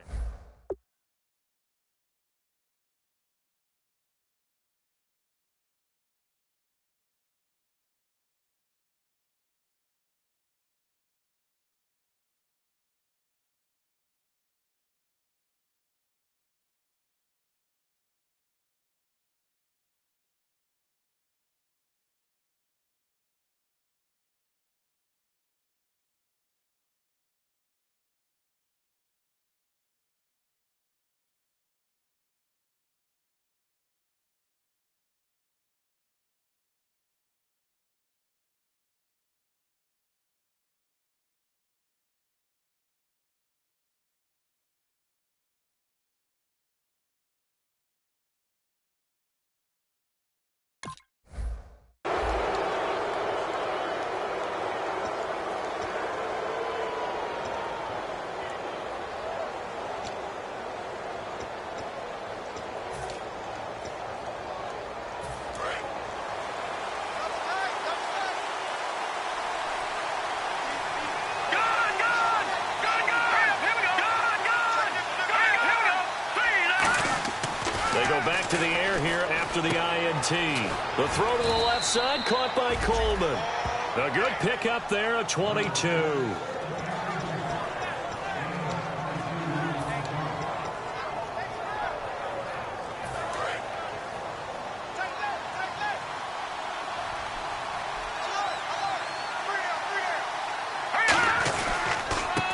Back to the air here after the INT. The throw to the left side, caught by Coleman. A good pickup there, a 22.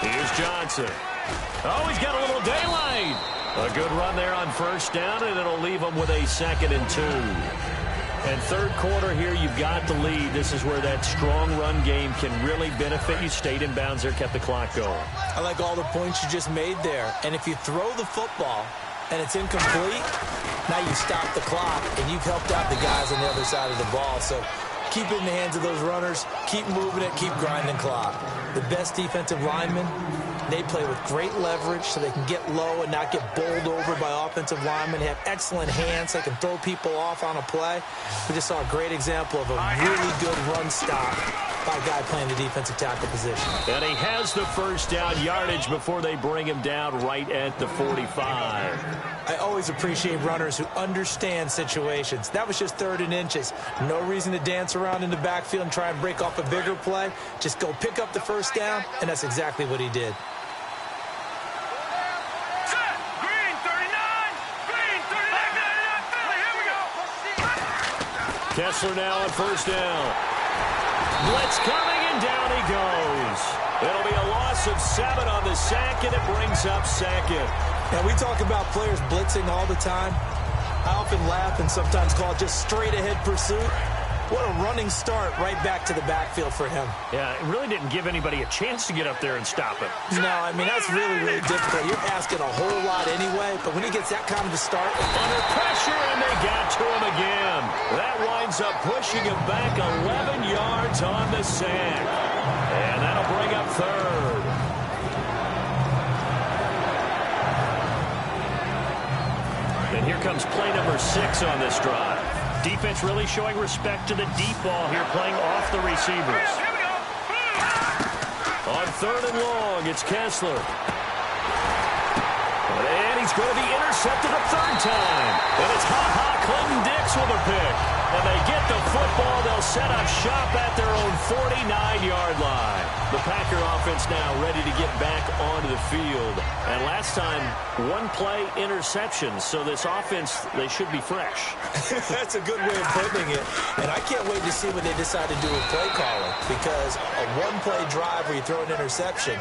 Here's Johnson. Oh, he's got a little daylight. A good run there on first down, and it'll leave them with a 2nd and 2. And third quarter here, you've got the lead. This is where that strong run game can really benefit you. Stayed in bounds there, kept the clock going. I like all the points you just made there. And if you throw the football and it's incomplete, now you stop the clock, and you've helped out the guys on the other side of the ball. So keep it in the hands of those runners. Keep moving it. Keep grinding clock. The best defensive linemen, they play with great leverage so they can get low and not get bowled over by offensive linemen. They have excellent hands. So they can throw people off on a play. We just saw a great example of a really good run stop by a guy playing the defensive tackle position. And he has the first down yardage before they bring him down right at the 45. I always appreciate runners who understand situations. That was just 3rd and inches. No reason to dance around in the backfield and try and break off a bigger play. Just go pick up the first down, and that's exactly what he did. Kessler now on first down. Blitz coming, and down he goes. It'll be a loss of 7 on the sack, and it brings up 2nd. Now, we talk about players blitzing all the time. I often laugh and sometimes call it just straight-ahead pursuit. What a running start right back to the backfield for him. Yeah, it really didn't give anybody a chance to get up there and stop him. No, I mean, that's really, really difficult. You're asking a whole lot anyway, but when he gets that kind of a start. Under pressure, and they got to him again. That winds up pushing him back 11 yards on the sack. And that'll bring up 3rd. And here comes play number 6 on this drive. Defense really showing respect to the deep ball here, playing off the receivers. On 3rd and long, it's Kessler. And he's going to be intercepted a 3rd time. And it's Clinton-Dix with a pick. And they get the football. They'll set up shop at their own 49-yard line. The Packer offense now ready to get back onto the field. And last time, 1-play interception. So this offense, they should be fresh. That's a good way of putting it. And I can't wait to see what they decide to do with play calling. Because a 1-play drive where you throw an interception,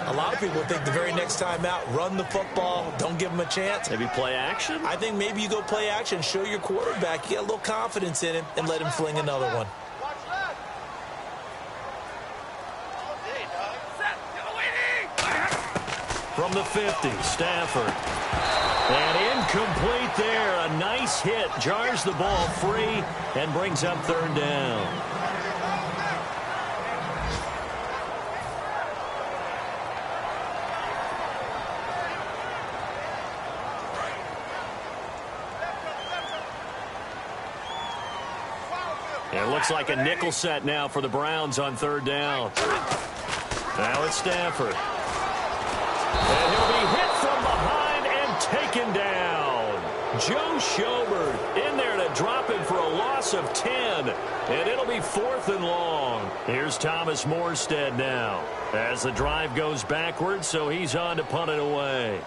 a lot of people think the very next time out, run the football, don't give them a chance. Maybe play action? I think maybe you go play action, show your quarterback, you get a little confidence in him, and let him fling another one. From the 50, Stafford. And incomplete there. A nice hit. Jars the ball free and brings up 3rd down. And it looks like a nickel set now for the Browns on 3rd down. Now it's Stafford. And he'll be hit from behind and taken down. Joe Schobert in there to drop him for a loss of 10. And it'll be 4th and long. Here's Thomas Morstead now as the drive goes backwards, so he's on to punt it away.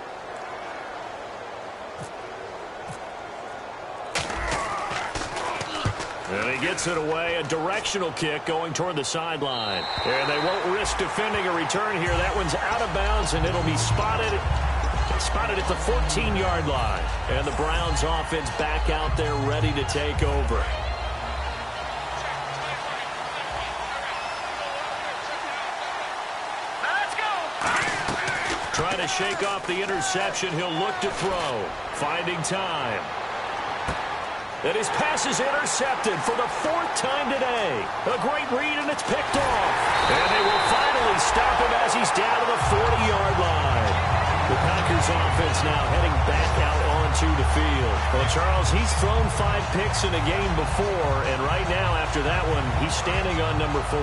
And he gets it away, a directional kick going toward the sideline. And they won't risk defending a return here. That one's out of bounds, and it'll be spotted at the 14-yard line. And the Browns offense back out there ready to take over. Let's go! Trying to shake off the interception. He'll look to throw. Finding time. And his pass is intercepted for the 4th time today. A great read, and it's picked off. And they will finally stop him as he's down to the 40-yard line. The Packers offense now heading back out onto the field. Well, Charles, he's thrown 5 picks in a game before, and right now, after that one, he's standing on number 4.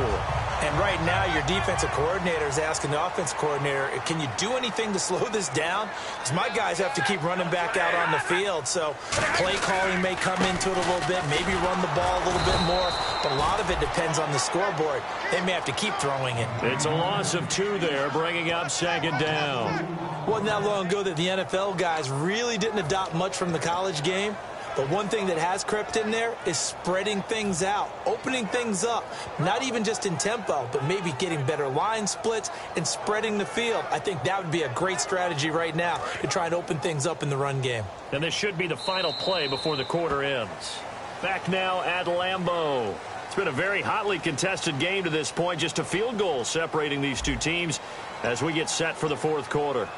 And right now, your defensive coordinator is asking the offensive coordinator, can you do anything to slow this down? Because my guys have to keep running back out on the field. So play calling may come into it a little bit, maybe run the ball a little bit more. But a lot of it depends on the scoreboard. They may have to keep throwing it. It's a loss of 2 there, bringing up 2nd down. Wasn't that long ago that the NFL guys really didn't adopt much from the college game. But one thing that has crept in there is spreading things out, opening things up, not even just in tempo, but maybe getting better line splits and spreading the field. I think that would be a great strategy right now to try and open things up in the run game. And this should be the final play before the quarter ends. Back now at Lambeau. It's been a very hotly contested game to this point, just a field goal separating these two teams as we get set for the 4th quarter.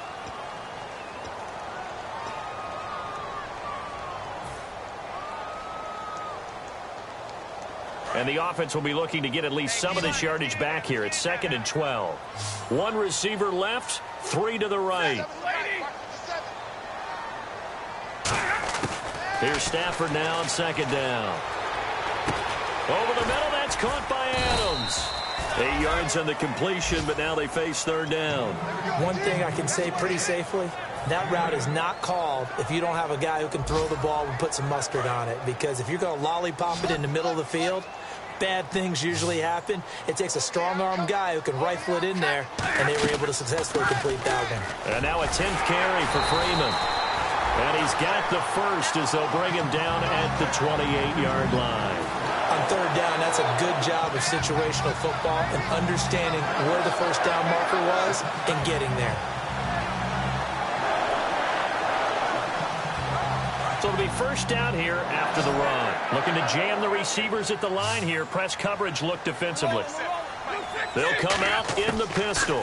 And the offense will be looking to get at least some of this yardage back here. It's 2nd and 12. 1 receiver left, 3 to the right. Here's Stafford now on 2nd down. Over the middle, that's caught by Adams. 8 yards on the completion, but now they face third down. One thing I can say pretty safely, that route is not called if you don't have a guy who can throw the ball and put some mustard on it. Because if you're going to lollipop it in the middle of the field, bad things usually happen. It takes a strong-arm guy who can rifle it in there, and they were able to successfully complete that one. And now a 10th carry for Freeman. And he's got the first as they'll bring him down at the 28-yard line. On third down, that's a good job of situational football and understanding where the first down marker was and getting there. So it'll be first down here after the run. Looking to jam the receivers at the line here. Press coverage look defensively. They'll come out in the pistol.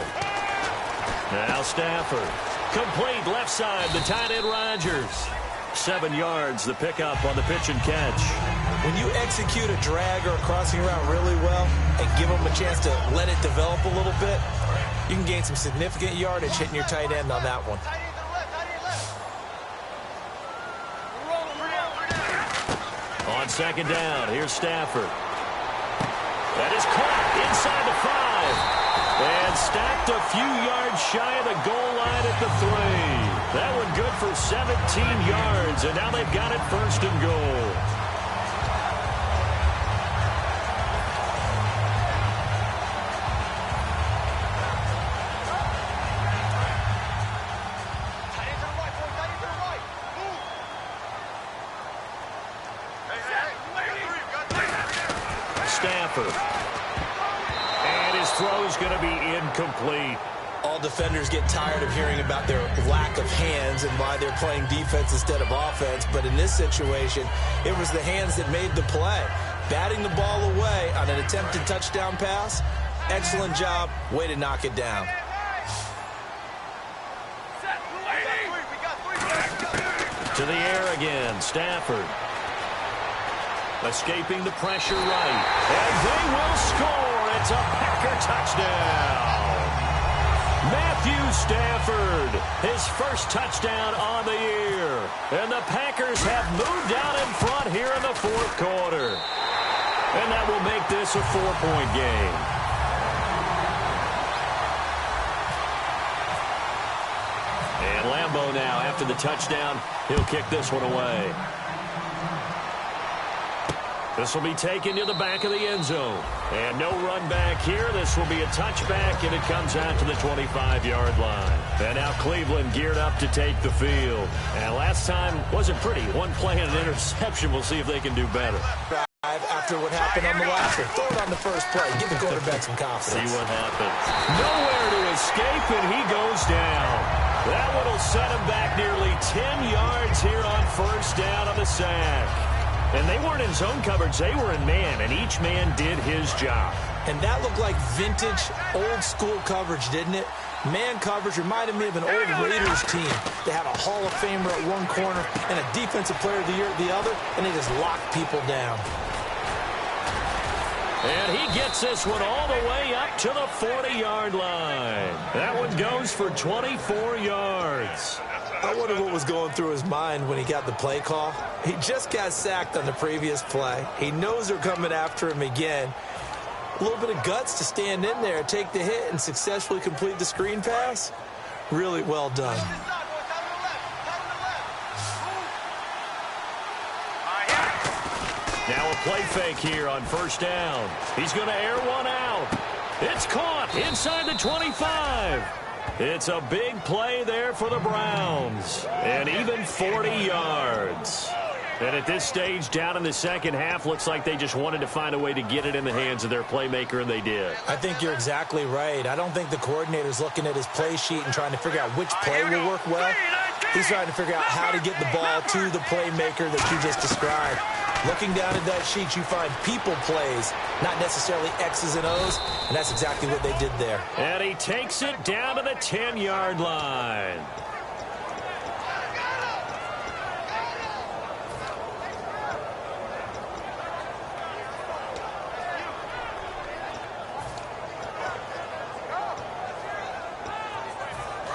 Now Stafford. Complete left side, the tight end Rodgers. 7 yards, the pickup on the pitch and catch. When you execute a drag or a crossing route really well and give them a chance to let it develop a little bit, you can gain some significant yardage hitting your tight end on that one. On second down, here's Stafford. That is caught inside the 5. And stacked a few yards shy of the goal line at the 3. That one good for 17 yards, and now they've got it first and goal. Stafford. And his throw is going to be incomplete. All defenders get tired of hearing about their lack of hands and why they're playing defense instead of offense. But in this situation, it was the hands that made the play. Batting the ball away on an attempted touchdown pass. Excellent job. Way to knock it down. To the air again, Stafford. Escaping the pressure right. And they will score. It's a Packer touchdown. Matthew Stafford, his first touchdown on the year. And the Packers have moved out in front here in the fourth quarter. And that will make this a 4-point game. And Lambeau now, after the touchdown, he'll kick this one away. This will be taken to the back of the end zone. And no run back here. This will be a touchback, and it comes out to the 25-yard line. And now Cleveland geared up to take the field. And last time wasn't pretty. One play and an interception. We'll see if they can do better. After what happened on the last one, throw it on the first play. Give the quarterback some confidence. See what happens. Nowhere to escape, and he goes down. That one will set him back nearly 10 yards here on first down on the sack. And they weren't in zone coverage. They were in man, and each man did his job. And that looked like vintage, old-school coverage, didn't it? Man coverage reminded me of an old Raiders team. They had a Hall of Famer at one corner and a Defensive Player of the Year at the other, and they just locked people down. And he gets this one all the way up to the 40-yard line. That one goes for 24 yards. I wonder what was going through his mind when he got the play call. He just got sacked on the previous play. He knows they're coming after him again. A little bit of guts to stand in there, take the hit, and successfully complete the screen pass. Really well done. Now a play fake here on first down. He's going to air one out. It's caught inside the 25. It's a big play there for the Browns. And even 40 yards. And at this stage, down in the second half, looks like they just wanted to find a way to get it in the hands of their playmaker, and they did. I think you're exactly right. I don't think the coordinator's looking at his play sheet and trying to figure out which play will work well. He's trying to figure out how to get the ball to the playmaker that you just described. Looking down at that sheet, you find people plays, not necessarily X's and O's, and that's exactly what they did there. And he takes it down to the 10-yard line.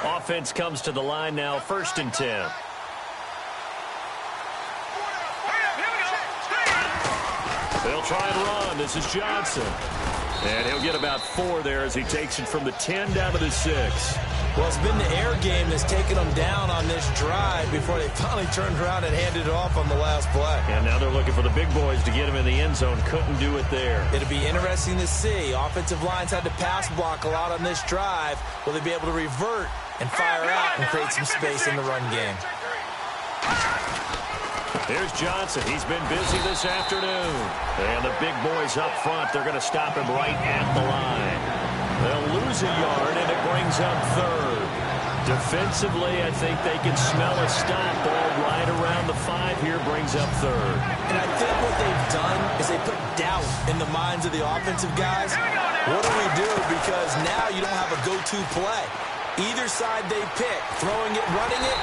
Offense comes to the line now, 1st and 10. They'll try and run. This is Johnson. And he'll get about 4 there as he takes it from the 10 down to the 6. Well, it's been the air game that's taken them down on this drive before they finally turned around and handed it off on the last play. And now they're looking for the big boys to get him in the end zone. Couldn't do it there. It'll be interesting to see. Offensive lines had to pass block a lot on this drive. Will they be able to revert and fire out and create some space in the run game? Here's Johnson. He's been busy this afternoon. And the big boys up front, they're going to stop him right at the line. They'll lose a yard, and it brings up 3rd. Defensively, I think they can smell a stop. Ball right around the 5 here brings up 3rd. And I think what they've done is they put doubt in the minds of the offensive guys. What do we do? Because now you don't have a go-to play. Either side they pick, throwing it, running it,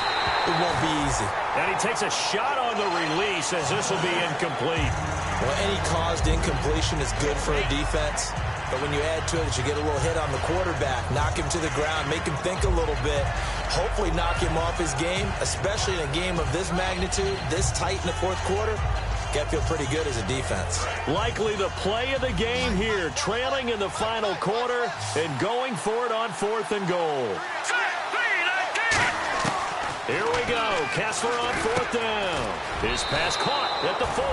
it won't be easy. And he takes a shot on the release as this will be incomplete. Well, any caused incompletion is good for a defense. But when you add to it, you get a little hit on the quarterback, knock him to the ground, make him think a little bit, hopefully knock him off his game, especially in a game of this magnitude, this tight in the 4th quarter. Got to feel pretty good as a defense. Likely the play of the game here, trailing in the final quarter and going for it on 4th and goal. Here we go. Kessler on 4th down. His pass caught at the 4.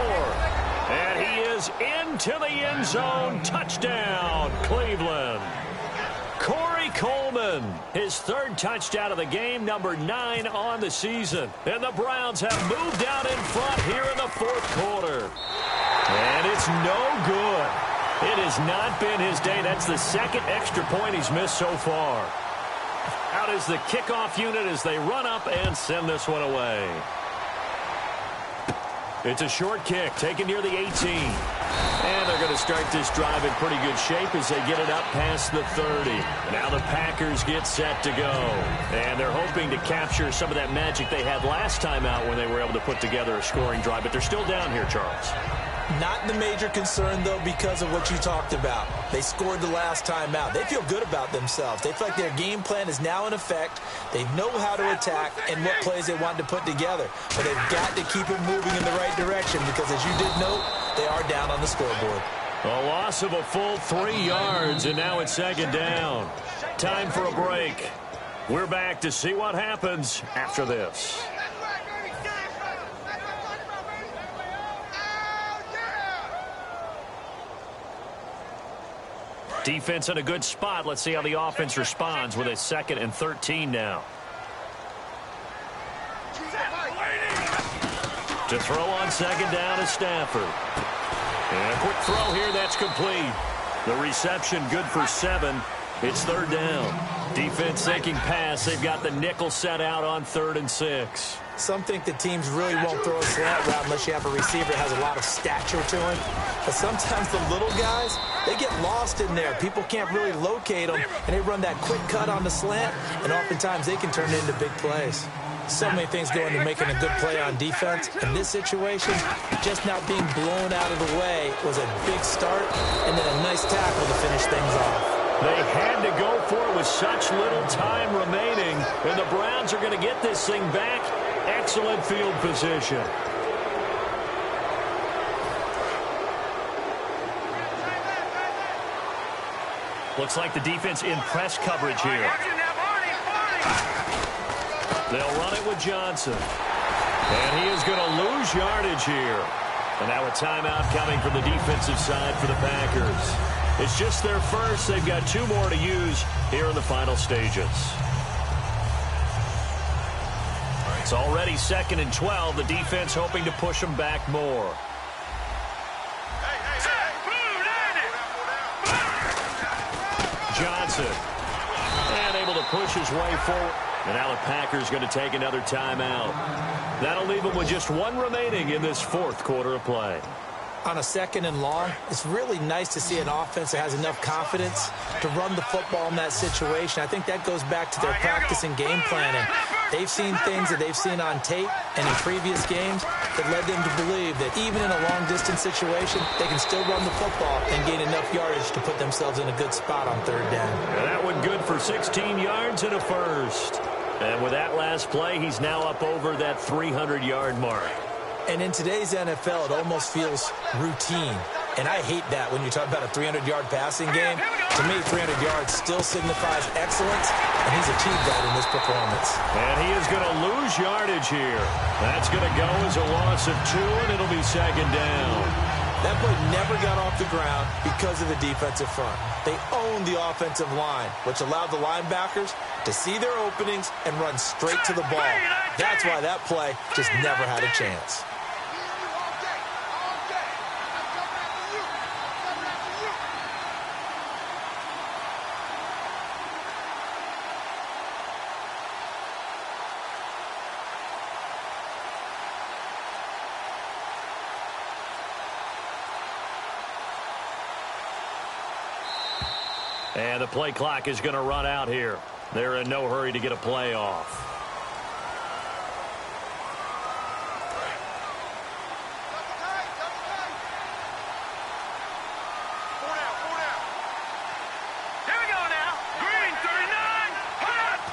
And he is into the end zone. Touchdown, Cleveland. Corey Coleman, his 3rd touchdown of the game, number 9 on the season. And the Browns have moved out in front here in the 4th quarter. And it's no good. It has not been his day. That's the 2nd extra point he's missed so far. Out is the kickoff unit as they run up and send this one away. It's a short kick taken near the 18. And they're going to start this drive in pretty good shape as they get it up past the 30. Now the Packers get set to go. And they're hoping to capture some of that magic they had last time out when they were able to put together a scoring drive. But they're still down here, Charles. Not the major concern, though, because of what you talked about. They scored the last time out. They feel good about themselves. They feel like their game plan is now in effect. They know how to attack and what plays they want to put together. But they've got to keep it moving in the right direction because, as you did note, they are down on the scoreboard. A loss of a full 3 yards, and now it's 2nd down. Time for a break. We're back to see what happens after this. Defense in a good spot. Let's see how the offense responds with a 2nd and 13 now. To throw on 2nd down is Stafford. And a quick throw here, that's complete. The reception good for 7. It's 3rd down. Defense thinking pass. They've got the nickel set out on 3rd and 6. Some think the teams really won't throw a slant route unless you have a receiver that has a lot of stature to him. But sometimes the little guys, they get lost in there. People can't really locate them, and they run that quick cut on the slant, and oftentimes they can turn it into big plays. So many things go into making a good play on defense. In this situation, just not being blown out of the way was a big start, and then a nice tackle to finish things off. They had to go for it with such little time remaining, and the Browns are going to get this thing back. Excellent field position. Looks like the defense in press coverage here. They'll run it with Johnson. And he is going to lose yardage here. And now a timeout coming from the defensive side for the Packers. It's just their first. They've got 2 more to use here in the final stages. It's already 2nd and 12. The defense hoping to push them back more. Johnson. And able to push his way forward. And now the Packers going to take another timeout. That'll leave them with just 1 remaining in this 4th quarter of play. On a 2nd and long, it's really nice to see an offense that has enough confidence to run the football in that situation. I think that goes back to their practice and game planning. They've seen things that they've seen on tape and in previous games that led them to believe that even in a long-distance situation, they can still run the football and gain enough yardage to put themselves in a good spot on 3rd down. And that one good for 16 yards and a first. And with that last play, he's now up over that 300-yard mark. And in today's NFL, it almost feels routine. And I hate that when you talk about a 300-yard passing game. To me, 300 yards still signifies excellence, and he's achieved that in this performance. And he is going to lose yardage here. That's going to go as a loss of 2, and it'll be second down. That play never got off the ground because of the defensive front. They owned the offensive line, which allowed the linebackers to see their openings and run straight to the ball. That's why that play just never had a chance. And the play clock is going to run out here. They're in no hurry to get a play off.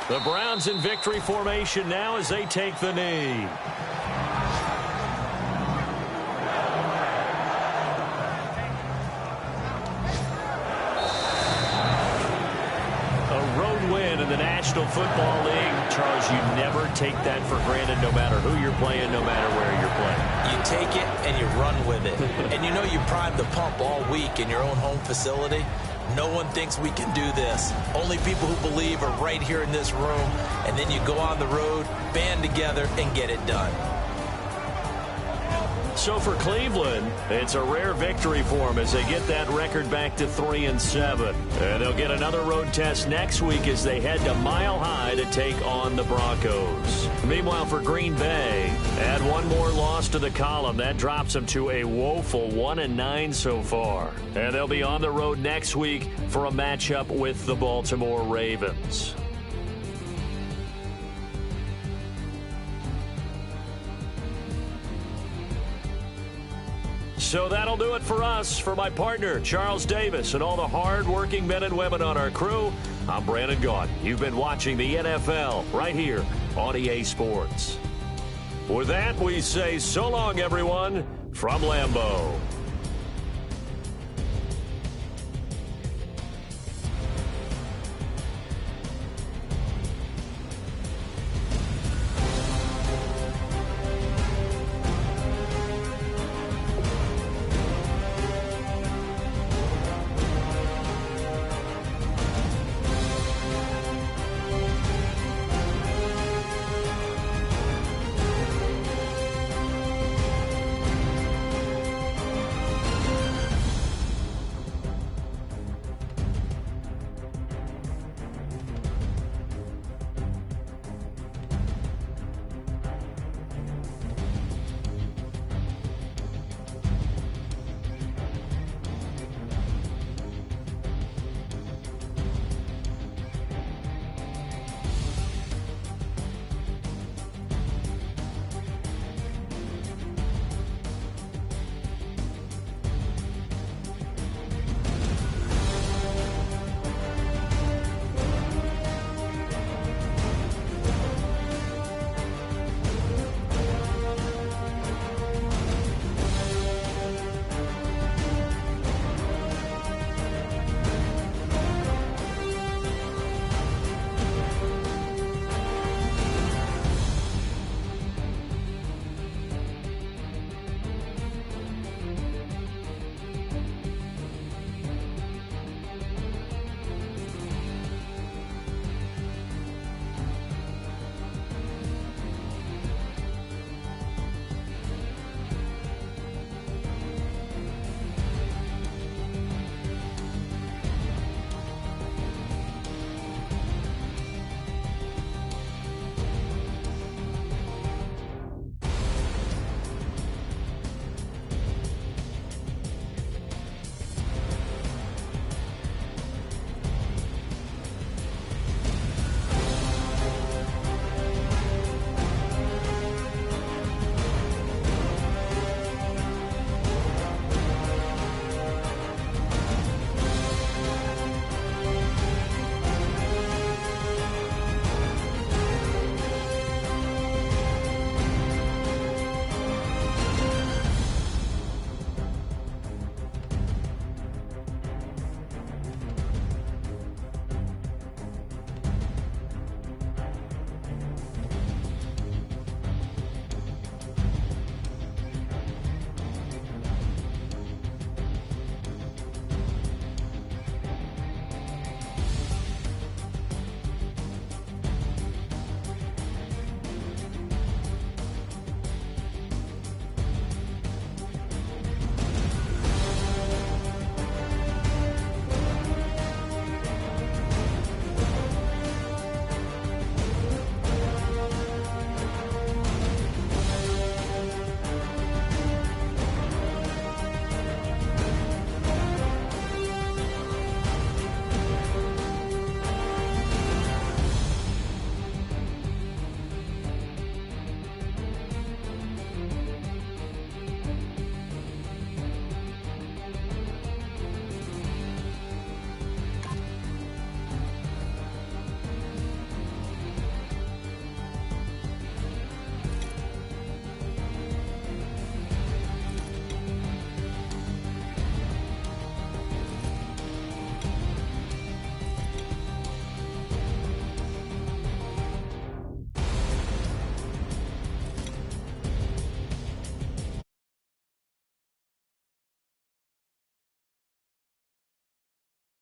The Browns in victory formation now as they take the knee. National Football League, Charles, you never take that for granted no matter who you're playing, no matter where you're playing. You take it and you run with it. And you know you primed the pump all week in your own home facility. No one thinks we can do this. Only people who believe are right here in this room. And then you go on the road, band together, and get it done. So for Cleveland, it's a rare victory for them as they get that record back to 3-7. And they'll get another road test next week as they head to Mile High to take on the Broncos. Meanwhile, for Green Bay, add one more loss to the column. That drops them to a woeful 1-9 so far. And they'll be on the road next week for a matchup with the Baltimore Ravens. So that'll do it for us. For my partner, Charles Davis, and all the hard-working men and women on our crew, I'm Brandon Gaudin. You've been watching the NFL right here on EA Sports. With that, we say so long, everyone, from Lambeau.